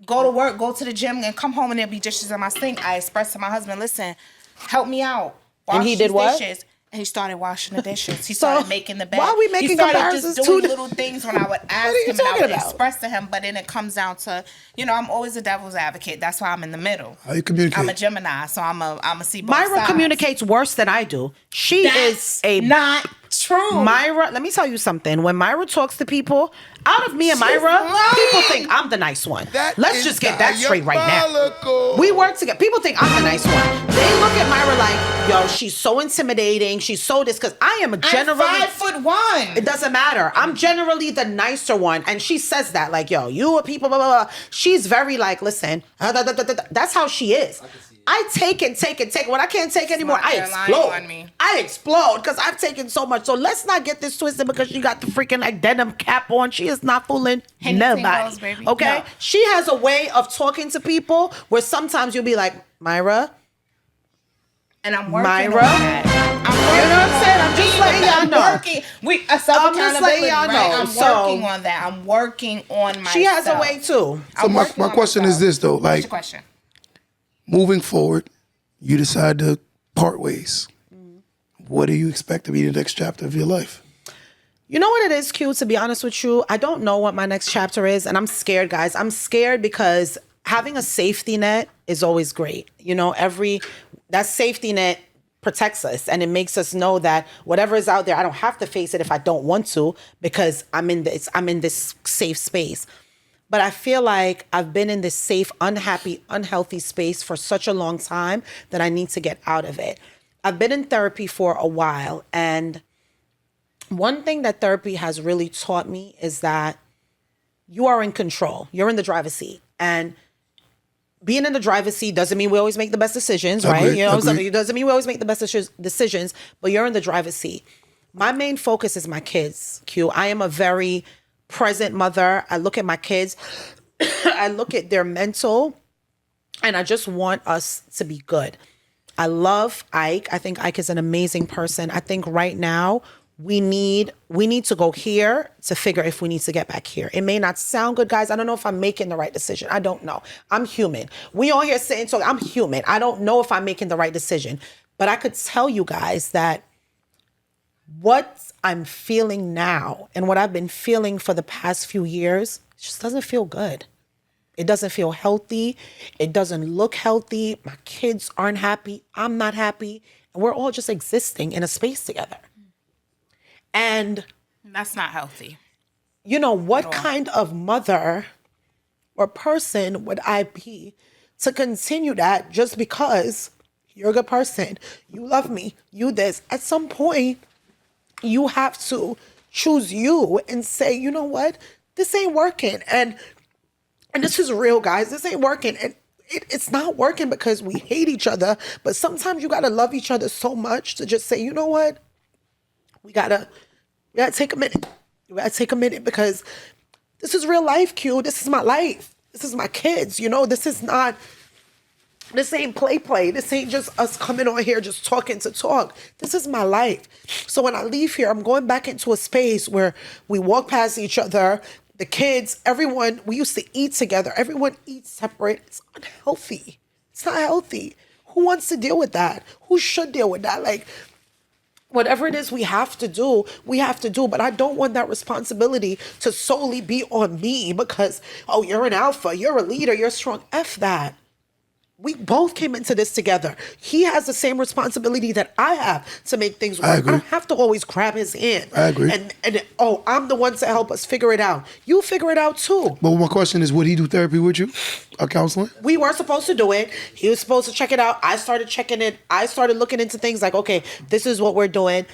go to work, go to the gym, and come home and there'd be dishes in my sink. I expressed to my husband, listen, help me out. Wash And he did these what? dishes. And he started washing the dishes. He started making the bed. why are we making he started comparisons just to doing the- little things when I would ask you him and I talking would about? express to him. But then it comes down to, I'm always a devil's advocate. That's why I'm in the middle. How you communicate? I'm a Gemini, so I'm a see both Myra sides. communicates worse than I do. She That's is a not true. Myra, let me tell you something. When Myra talks to people, Out of me and Myra, lying. people think I'm the nice one. That Let's is just get that straight right now. diabolical. We work together. People think I'm the nice one. They look at Myra like, yo, she's so intimidating. She's so this, because I am generally... I'm 5'1". It doesn't matter. I'm generally the nicer one. And she says that, like, yo, you are people, blah, blah, blah. She's very like, listen, that's how she is. I take it. When I can't take anymore, I They're lying explode. on me. I explode because I've taken so much. So let's not get this twisted because she got the freaking like denim cap on. She is not fooling Anything nobody. goes, baby. Okay? No. She has a way of talking to people where sometimes you'll be like, Myra, And I'm working Myra? on that. you know what I'm saying? I'm just letting y'all know. I'm working. A self-accountability, y'all know. right? I'm So- working on that. I'm working on myself. She has a way too. So my question is this though, What's like your question? moving forward, you decide to part ways. What do you expect to be the next chapter of your life? You know what it is, Q, to be honest with you? I don't know what my next chapter is, and I'm scared, guys. I'm scared because having a safety net is always great. You know, that safety net protects us, and it makes us know that whatever is out there, I don't have to face it if I don't want to because I'm in this safe space. But I feel like I've been in this safe, unhappy, unhealthy space for such a long time that I need to get out of it. I've been in therapy for a while, and one thing that therapy has really taught me is that you are in control. You're in the driver's seat. And being in the driver's seat doesn't mean we always make the best decisions, right? Agreed, You know, agreed. it doesn't mean we always make the best decisions, but you're in the driver's seat. My main focus is my kids, Q. I am a very present mother. I look at my kids. I look at their mental, and I just want us to be good. I love Ike. I think Ike is an amazing person. I think right now we need to go here to figure if we need to get back here. It may not sound good, guys. I don't know if I'm making the right decision. I don't know. I'm human. We all here sitting talking. I'm human. I don't know if I'm making the right decision. But I could tell you guys that what I'm feeling now and what I've been feeling for the past few years just doesn't feel good. It doesn't feel healthy. It doesn't look healthy. My kids aren't happy. I'm not happy. And we're all just existing in a space together. And That's not healthy. you know, what kind of mother or person would I be to continue that just because you're a good person, you love me, you this? At some point, you have to choose you and say, you know what? This ain't working. And this is real, guys. This ain't working. And it's not working because we hate each other. But sometimes you got to love each other so much to just say, you know what? We gotta take a minute. We gotta take a minute because this is real life, Q. This is my life. This is my kids. You know, this ain't play. This ain't just us coming on here just talking to talk. This is my life. So when I leave here, I'm going back into a space where we walk past each other, the kids, everyone, we used to eat together. Everyone eats separate. It's unhealthy. It's not healthy. Who wants to deal with that? Who should deal with that? Like, whatever it is we have to do, but I don't want that responsibility to solely be on me because, oh, you're an alpha, you're a leader, you're strong. F that. We both came into this together. He has the same responsibility that I have to make things work. I agree. don't have to always grab his hand. I agree. And I'm the one to help us figure it out. You figure it out too. But my question is, would he do therapy with you? Or counseling? We were supposed to do it. He was supposed to check it out. I started checking it. I started looking into things like, okay, this is what we're doing.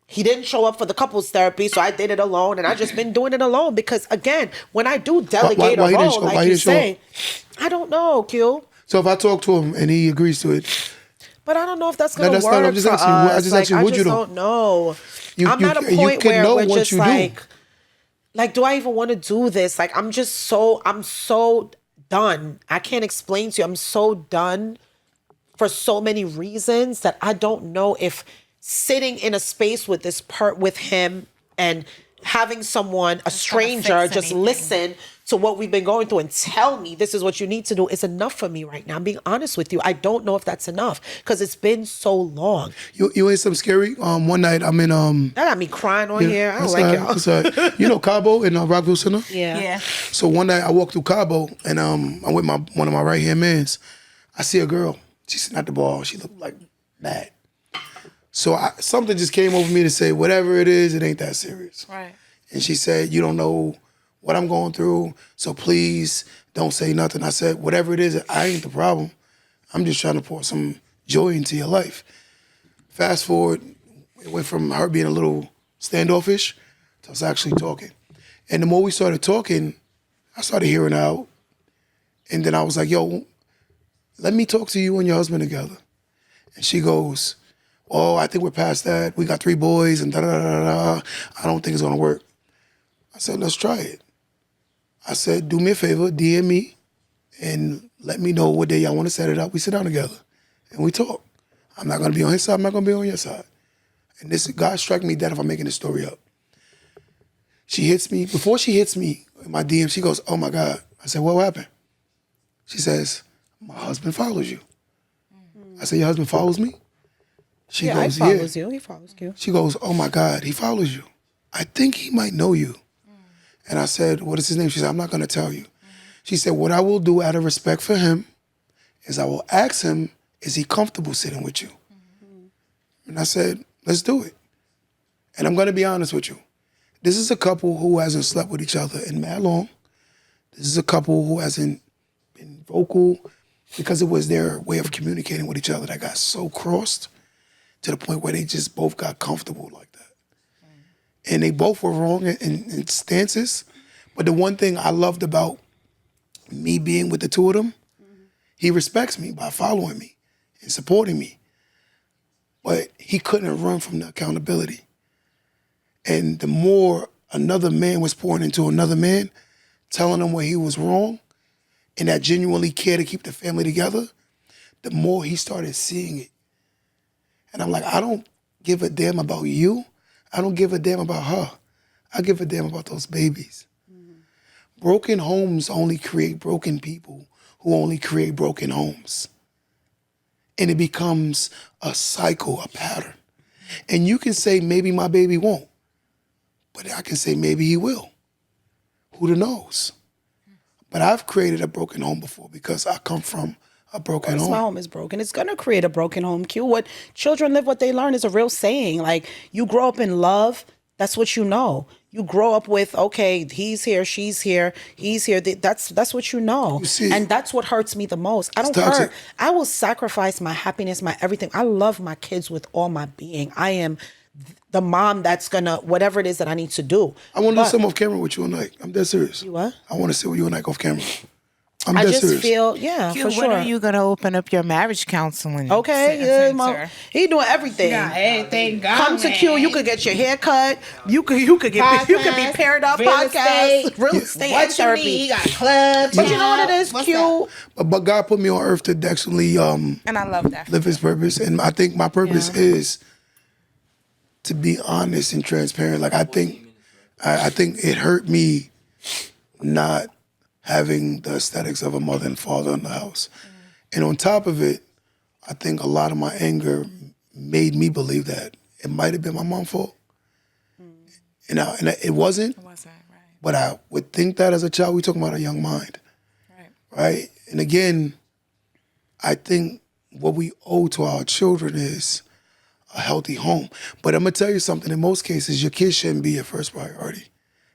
He didn't show up for the couples therapy, so I did it alone, and I just been doing it alone because, again, when I do delegate why he a didn't role, show- why like he you didn't show say, I don't know, Q. So if I talk to him and he agrees to it, But I don't know if that's gonna that's work not- I'm just for asking you. us. I just asked you, I would you just though? don't know. You- I'm you- at a you point can where know we're what just you do. like, do I even want to do this? Like, I'm so done. I can't explain to you. I'm so done for so many reasons that I don't know if sitting in a space with with him and having someone, a stranger, fix just anything. listen to what we've been going through and tell me this is what you need to do is enough for me right now. I'm being honest with you. I don't know if that's enough because it's been so long. you ain't some scary. One night I'm in That got me crying on here. I don't that's like all right, y'all. that's all right. You know Cabo in Rockville Center? Yeah. So one night I walk through Cabo and I'm with one of my right hand mans. I see a girl. She's sitting at the bar. She looked like bad. So something just came over me to say, whatever it is, it ain't that serious. Right. And she said, you don't know what I'm going through, so please don't say nothing. I said, whatever it is, I ain't the problem. I'm just trying to pour some joy into your life. Fast forward, it went from her being a little standoffish to us actually talking. And the more we started talking, I started hearing out. And then I was like, yo, let me talk to you and your husband together. And she goes, oh, I think we're past that. We got 3 boys and da-da-da-da-da. I don't think it's gonna work. I said, let's try it. I said, do me a favor, DM me and let me know what day y'all wanna set it up. We sit down together and we talk. I'm not gonna be on his side, I'm not gonna be on your side. And this, God strike me dead if I'm making this story up. She hits me, before she hits me in my DM, she goes, oh my God. I said, what happened? She says, my husband follows you. I said, your husband follows me? She goes, he follows you. He follows you. She goes, oh my God, he follows you. I think he might know you. And I said, what is his name? She said, I'm not gonna tell you. She said, what I will do out of respect for him is I will ask him, is he comfortable sitting with you? And I said, let's do it. And I'm gonna be honest with you. This is a couple who hasn't slept with each other in mad long. This is a couple who hasn't been vocal because it was their way of communicating with each other that got so crossed to the point where they just both got comfortable like that. And they both were wrong in stances. But the one thing I loved about me being with the two of them, he respects me by following me and supporting me. But he couldn't run from the accountability. And the more another man was pouring into another man, telling him where he was wrong, and that genuinely cared to keep the family together, the more he started seeing it. And I'm like, I don't give a damn about you. I don't give a damn about her. I give a damn about those babies. Broken homes only create broken people who only create broken homes. And it becomes a cycle, a pattern. And you can say, maybe my baby won't. But I can say, maybe he will. Who knows? But I've created a broken home before because I come from a broken home. My home is broken. It's gonna create a broken home. Q. What children live, what they learn is a real saying. Like, you grow up in love, that's what you know. You grow up with, okay, he's here, she's here, he's here. That's what you know. You see, and that's what hurts me the most. I don't hurt. I will sacrifice my happiness, my everything. I love my kids with all my being. I am the mom that's gonna, whatever it is that I need to do. I want to do something off camera with you tonight. I'm dead serious. You what? I want to sit with you and Nick off camera. I just feel, yeah, Q, for sure. when are you gonna open up your marriage counseling? Okay, yeah, he doing everything. Yeah, everything. Come to Q. You could get your hair cut. You could be paired up. Podcast, real estate, and therapy. He got clubs. But you know what it is, Q. But God put me on earth to actually and I love that. live His purpose, and I think my purpose is to be honest and transparent. Like I think it hurt me not having the aesthetics of a mother and father in the house. And on top of it, I think a lot of my anger made me believe that it might have been my mom's fault. And it wasn't. It wasn't, right. But I would think that as a child. We're talking about a young mind. Right? And again, I think what we owe to our children is a healthy home. But I'm going to tell you something. In most cases, your kids shouldn't be your first priority.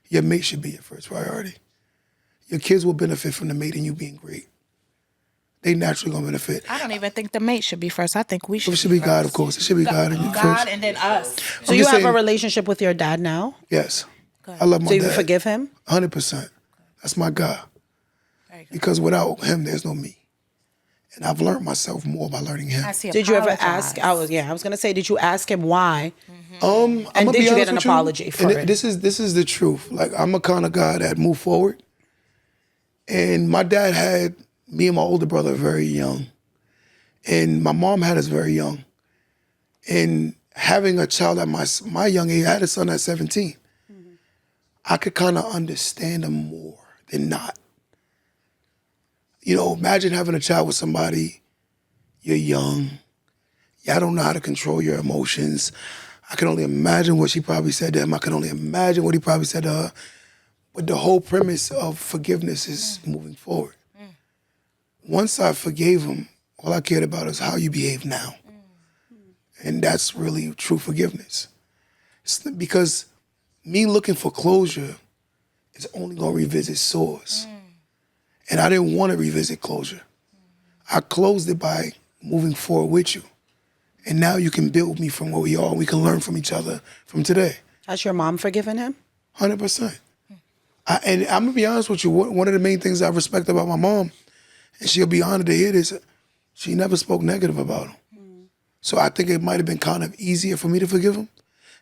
Your mate should be your first priority. Your kids will benefit from the mate and you being great. They naturally gonna benefit. I don't even think the mate should be first. I think we should. It should be God, of course. It should be God and you first. God and then us. So you have a relationship with your dad now? Yes. I love my So dad. you forgive him? 100%. That's my God. Because without him, there's no me. And I've learned myself more by learning him. Did you ever ask? I was gonna say, did you ask him why? I'm And did be you honest get an with you, apology for and it? This is the truth. Like, I'm a kind of guy that move forward. And my dad had me and my older brother very young. And my mom had us very young. And having a child at my young age, I had a son at 17. I could kind of understand him more than not. You know, imagine having a child with somebody, you're young, y'all don't know how to control your emotions. I can only imagine what she probably said to him. I can only imagine what he probably said to her. But the whole premise of forgiveness is moving forward. Once I forgave him, all I cared about is how you behave now. And that's really true forgiveness. It's because me looking for closure is only going to revisit sores. And I didn't want to revisit closure. I closed it by moving forward with you. And now you can build me from where we are. We can learn from each other from today. Has your mom forgiven him? 100%. And I'm going to be honest with you. One of the main things I respect about my mom, and she'll be honored to hear this, she never spoke negative about him. So I think it might have been kind of easier for me to forgive him,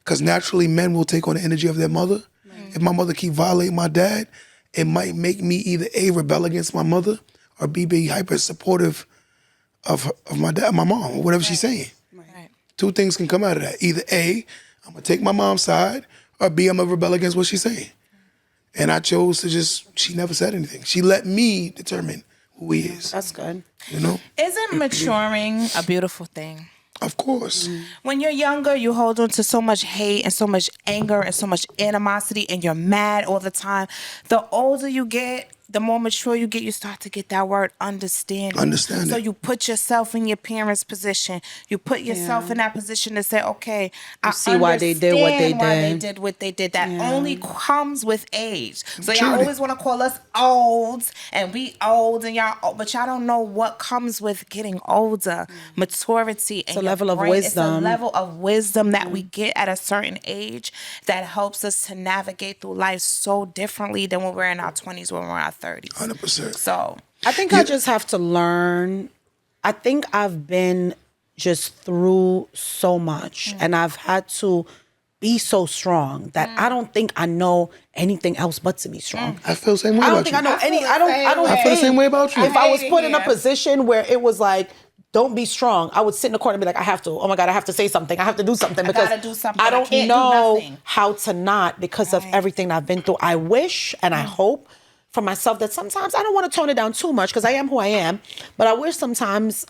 because naturally men will take on the energy of their mother. If my mother keep violating my dad, it might make me either A, rebel against my mother, or B, be hyper supportive of my dad, my mom, or whatever she's saying. Right. Two things can come out of that. Either A, I'm going to take my mom's side, or B, I'm going to rebel against what she's saying. And I chose to she never said anything. She let me determine who he is. That's good. You know? Isn't maturing a beautiful thing? Of course. When you're younger, you hold on to so much hate and so much anger and so much animosity, and you're mad all the time. The older you get, the more mature you get, you start to get that word understanding. Understanding. So you put yourself in your parents' position. You put yourself in that position to say, okay, I see why they did what they understand why they did. did what they did. That only comes with age. So y'all Maturity. always want to call us old, and we old, and y'all old, but y'all don't know what comes with getting older. Maturity. It's a level of It's a wisdom. level of wisdom that we get at a certain age that helps us to navigate through life so differently than when we're in our 20s, when we're in our 30s. 100%. So I think I just have to learn. I think I've been just through so much, and I've had to be so strong that I don't think I know anything else but to be strong. I feel the same way I don't about think you. I know any. I don't. I feel the same way about you. If I was hate it put in a here. position where it was like, don't be strong, I would sit in the corner and be like, I have to. Oh my God, I have to say something. I have to do something because gotta do something. I I don't can't do know nothing. how to not because of everything I've been through. I wish and I hope for myself that sometimes I don't want to tone it down too much because I am who I am, but I wish sometimes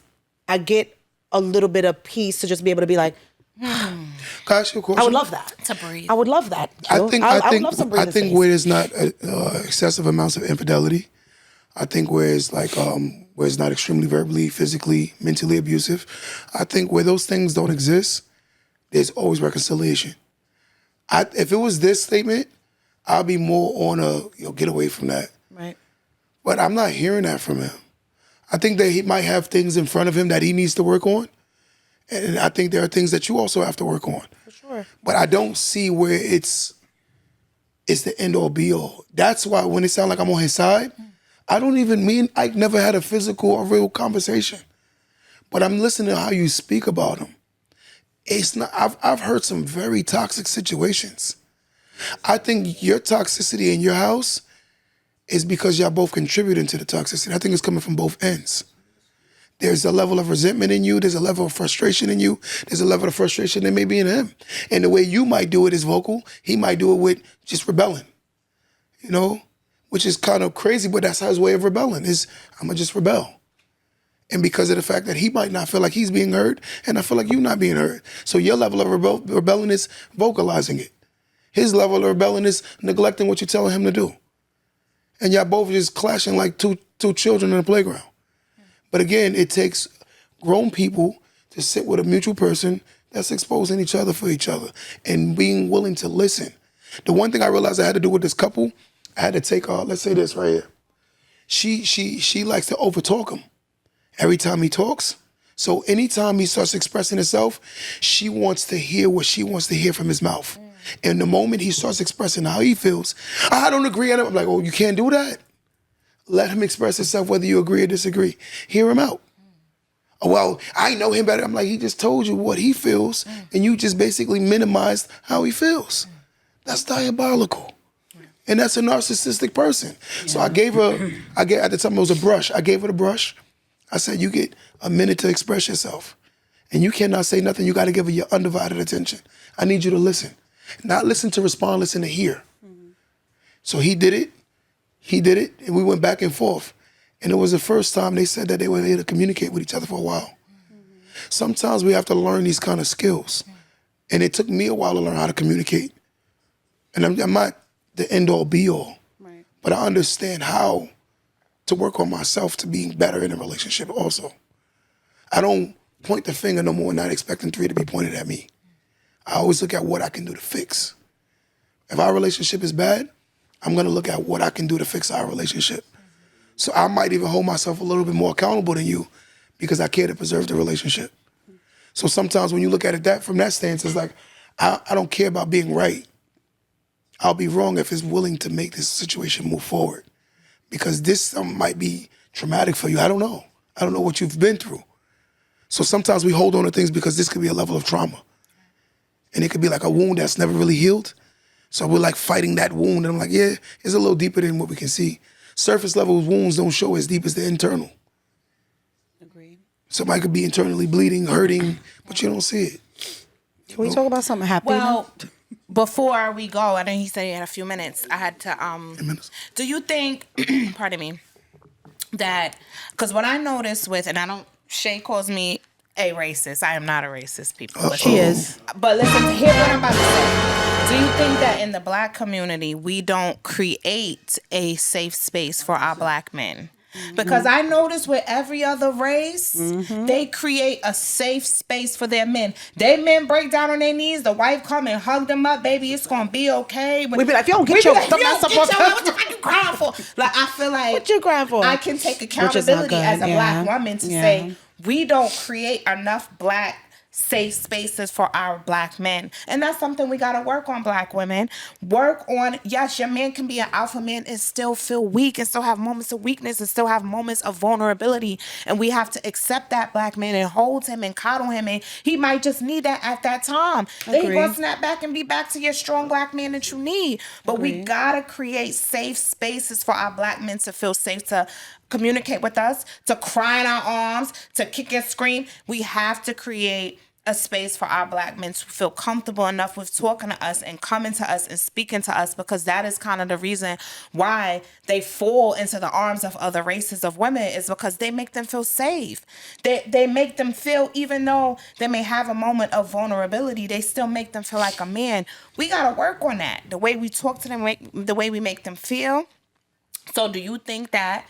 I get a little bit of peace to just be able to be like, Can I ask you a question? I would love that. to breathe. I would love that. I Jill. think would love some breathing space. where there's not excessive amounts of infidelity. I think where it's like where it's not extremely verbally, physically, mentally abusive. I think where those things don't exist, there's always reconciliation. If it was this statement, I'll be more on get away from that. Right. But I'm not hearing that from him. I think that he might have things in front of him that he needs to work on. And I think there are things that you also have to work on. For sure. But I don't see where it's the end all be all. That's why when it sounds like I'm on his side, I don't even mean I never had a physical or real conversation. But I'm listening to how you speak about him. It's not. I've heard some very toxic situations. I think your toxicity in your house is because y'all both contributing to the toxicity. I think it's coming from both ends. There's a level of resentment in you. There's a level of frustration in you. There's a level of frustration that may be in him. And the way you might do it is vocal. He might do it with just rebelling, which is kind of crazy, but that's his way of rebelling is I'm going to just rebel. And because of the fact that he might not feel like he's being heard, and I feel like you're not being heard. So your level of rebelling is vocalizing it. His level of rebelling is neglecting what you're telling him to do. And y'all both just clashing like two children in a playground. But again, it takes grown people to sit with a mutual person that's exposing each other for each other and being willing to listen. The one thing I realized I had to do with this couple, I had to take, let's say this right here. She likes to overtalk him every time he talks. So anytime he starts expressing himself, she wants to hear what she wants to hear from his mouth. And the moment he starts expressing how he feels, I don't agree. And I'm like, oh, you can't do that? Let him express himself whether you agree or disagree. Hear him out. Oh, well, I know him better. I'm like, he just told you what he feels, and you just basically minimized how he feels. That's diabolical. And that's a narcissistic person. So I gave her, at the time it was a brush. I gave her the brush. I said, you get a minute to express yourself. And you cannot say nothing. You got to give her your undivided attention. I need you to listen. Not listen to respond, listen to hear. So he did it. He did it, and we went back and forth. And it was the first time they said that they were able to communicate with each other for a while. Sometimes we have to learn these kind of skills. And it took me a while to learn how to communicate. And I'm not the end-all, be-all. Right. But I understand how to work on myself to being better in a relationship also. I don't point the finger no more, not expecting three to be pointed at me. I always look at what I can do to fix. If our relationship is bad, I'm going to look at what I can do to fix our relationship. So I might even hold myself a little bit more accountable than you because I care to preserve the relationship. So sometimes when you look at it from that stance, it's like, I don't care about being right. I'll be wrong if it's willing to make this situation move forward. Because this might be traumatic for you. I don't know. I don't know what you've been through. So sometimes we hold on to things because this could be a level of trauma. And it could be like a wound that's never really healed. So we're like fighting that wound. And I'm like, yeah, it's a little deeper than what we can see. Surface level wounds don't show as deep as the internal. Agreed. Somebody could be internally bleeding, hurting, but you don't see it. Can we talk about something happy? Well, before we go, I know he said he had a few minutes. I had to. Minutes. Do you think? Pardon me. That because what I noticed with, and I don't. Shay calls me a racist. I am not a racist, people. She is. But listen to hear what I'm about to say. Do you think that in the black community we don't create a safe space for our black men? Because I notice with every other race, they create a safe space for their men. Their men break down on their knees. The wife come and hug them up, baby. It's gonna be okay. We be like, yo, get your dumb ass up off what the fuck you crying for? Like I feel like What you crying for? I can take Which is not accountability good, as a yeah. black woman to Yeah. say we don't create enough black safe spaces for our black men. And that's something we got to work on, black women. Work on, yes, your man can be an alpha man and still feel weak and still have moments of weakness and still have moments of vulnerability. And we have to accept that black man and hold him and coddle him. And he might just need that at that time. Then he Agreed. going to snap back and be back to your strong black man that you need. But we Agreed. got to create safe spaces for our black men to feel safe to communicate with us, to cry in our arms, to kick and scream. We have to create a space for our black men to feel comfortable enough with talking to us and coming to us and speaking to us, because that is kind of the reason why they fall into the arms of other races of women, is because they make them feel safe. They make them feel, even though they may have a moment of vulnerability, they still make them feel like a man. We got to work on that. The way we talk to them, the way we make them feel. So do you think that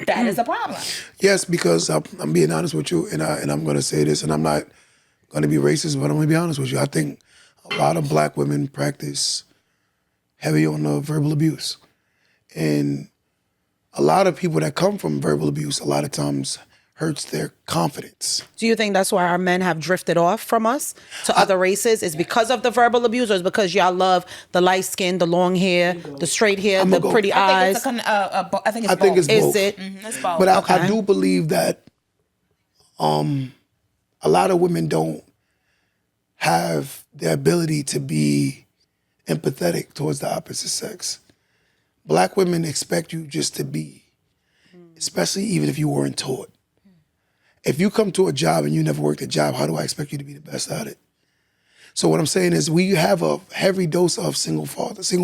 that is a problem? Yes, because I'm being honest with you, and I'm going to say this, and I'm not going to be racist, but I'm going to be honest with you. I think a lot of black women practice heavy on the verbal abuse. And a lot of people that come from verbal abuse a lot of times hurts their confidence. Do you think that's why our men have drifted off from us to other races? Is because of the verbal abuse, or is because y'all love the light skin, the long hair, the straight hair, the pretty eyes? I think it's I think both. it's both. Is it? It's both. But I do believe that a lot of women don't have the ability to be empathetic towards the opposite sex. Black women expect you just to be, especially even if you weren't taught. If you come to a job and you never worked a job, how do I expect you to be the best at it? So what I'm saying is we have a heavy dose of single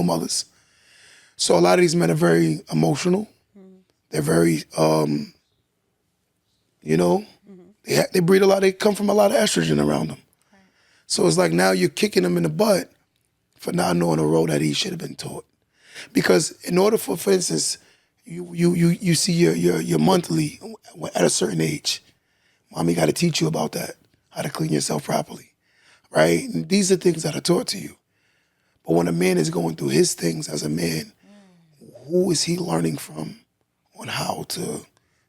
mothers. So a lot of these men are very emotional. They're very, they breed a lot, they come from a lot of estrogen around them. So it's like now you're kicking him in the butt for not knowing a role that he should have been taught. Because in order for instance, you see your monthly at a certain age, mommy got to teach you about that, how to clean yourself properly, right? And these are things that are taught to you. But when a man is going through his things as a man, who is he learning from on how to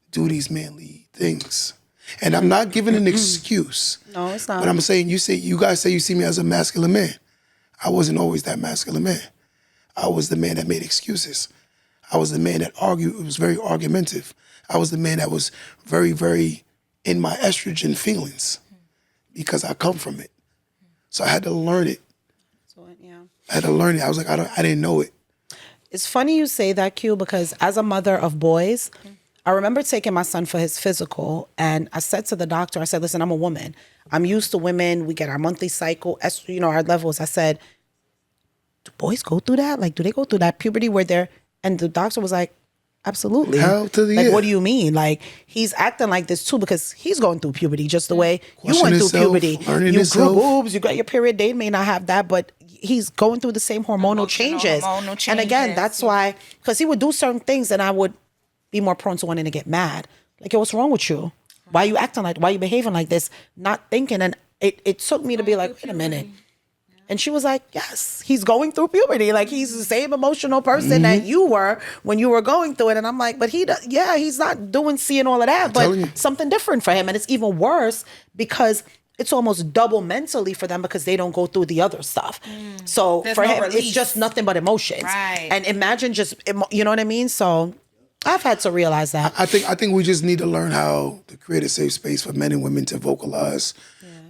do these manly things? And I'm not giving an excuse. No, it's not. But I'm saying, you guys say you see me as a masculine man. I wasn't always that masculine man. I was the man that made excuses. I was the man that argued. It was very argumentative. I was the man that was very, very in my estrogen feelings because I come from it. So I had to learn it. I had to learn it. I was like, I didn't know it. It's funny you say that, Q, because as a mother of boys, I remember taking my son for his physical, and I said to the doctor, I said, listen, I'm a woman. I'm used to women. We get our monthly cycle, our levels. I said, do boys go through that? Like, do they go through that puberty where they're, and the doctor was like, absolutely. Hell to the like, yeah. what do you mean? Like, he's acting like this too because he's going through puberty just the way you Question went through himself, puberty. learning You himself. grew boobs, you got your period. They may not have that, but he's going through the same hormonal changes. And again, that's why, because he would do certain things and I would be more prone to wanting to get mad. Like, yo, what's wrong with you? Why are you acting like, why are you behaving like this? Not thinking. And it took me to be like, wait a minute. And she was like, yes, he's going through puberty. Like, he's the same emotional person that you were when you were going through it. And I'm like, but he's not seeing all of that, telling you. but something different for him. And it's even worse because it's almost double mentally for them because they don't go through the other stuff. So There's for no him, it's release. just nothing but emotions. Right. And imagine you know what I mean? So I've had to realize that. I think we just need to learn how to create a safe space for men and women to vocalize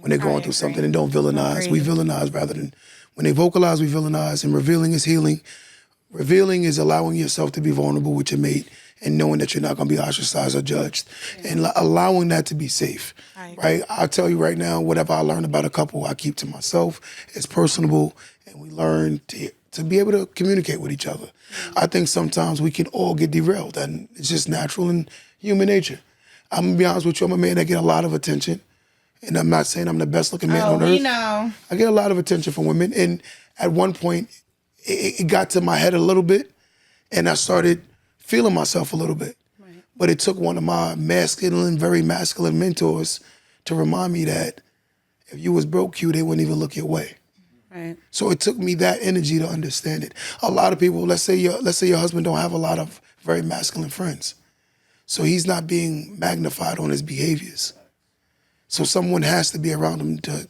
when they're going through something and don't villainize. We villainize rather than when they vocalize, we villainize. And revealing is healing. Revealing is allowing yourself to be vulnerable with your mate and knowing that you're not going to be ostracized or judged and allowing that to be safe. Right? I'll tell you right now, whatever I learn about a couple, I keep to myself. It's personable and we learn to be able to communicate with each other. I think sometimes we can all get derailed and it's just natural and human nature. I'm going to be honest with you, I'm a man that get a lot of attention. And I'm not saying I'm the best looking man on earth. know. I get a lot of attention from women. And at one point, it got to my head a little bit. And I started feeling myself a little bit. Right. But it took one of my very masculine mentors to remind me that if you was broke, Q, they wouldn't even look your way. Right. So it took me that energy to understand it. A lot of people, let's say your husband don't have a lot of very masculine friends. So he's not being magnified on his behaviors. So someone has to be around him to,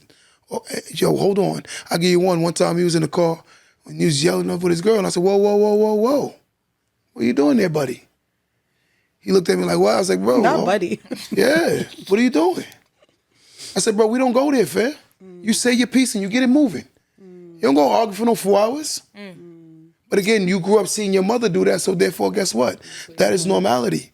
hold on. I'll give you one. One time he was in the car when he was yelling up with his girl, and I said, whoa, whoa, whoa, whoa, whoa. What are you doing there, buddy? He looked at me like, what? I was like, bro. Not buddy. Yeah, what are you doing? I said, bro, we don't go there, fam. You say your piece and you get it moving. You don't go argue for no 4 hours. But again, you grew up seeing your mother do that, so therefore, guess what? That is normality.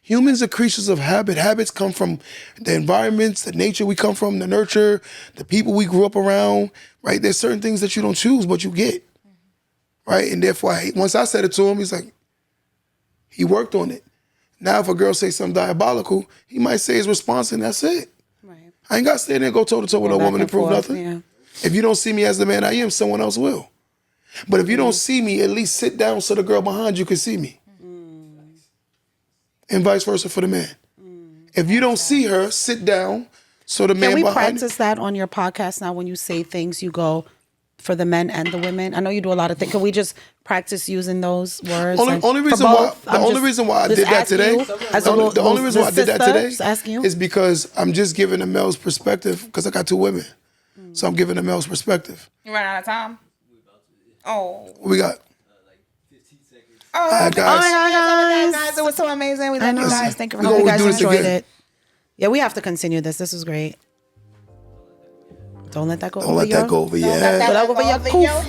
Humans are creatures of habit. Habits come from the environments, the nature we come from, the nurture, the people we grew up around, right? There's certain things that you don't choose, but you get, right? And therefore, once I said it to him, he's like, he worked on it. Now, if a girl says something diabolical, he might say his response, and that's it. Right. I ain't got to stay there and go toe-to-toe with a Back woman to and prove forth, nothing. yeah. If you don't see me as the man I am, someone else will. But if you don't see me, at least sit down so the girl behind you can see me. And vice versa for the man. If you don't see her, sit down so the man Can we behind practice that on your podcast now? When you say things, you go for the men and the women. I know you do a lot of things. Can we just practice using those words? Only reason why I did that today. The only reason why I did that today is because I'm just giving a male's perspective because I got 2 women. So I'm giving a male's perspective. You run out of time? Oh. What we got? Oh, Guys. guys, it was so amazing. We love you guys. Thank you for We Hope you gonna guys do this enjoyed again. it. Yeah, we have to continue this. This was great. Don't let that go Don't over let your that go over your head. Don't let that go over your coof.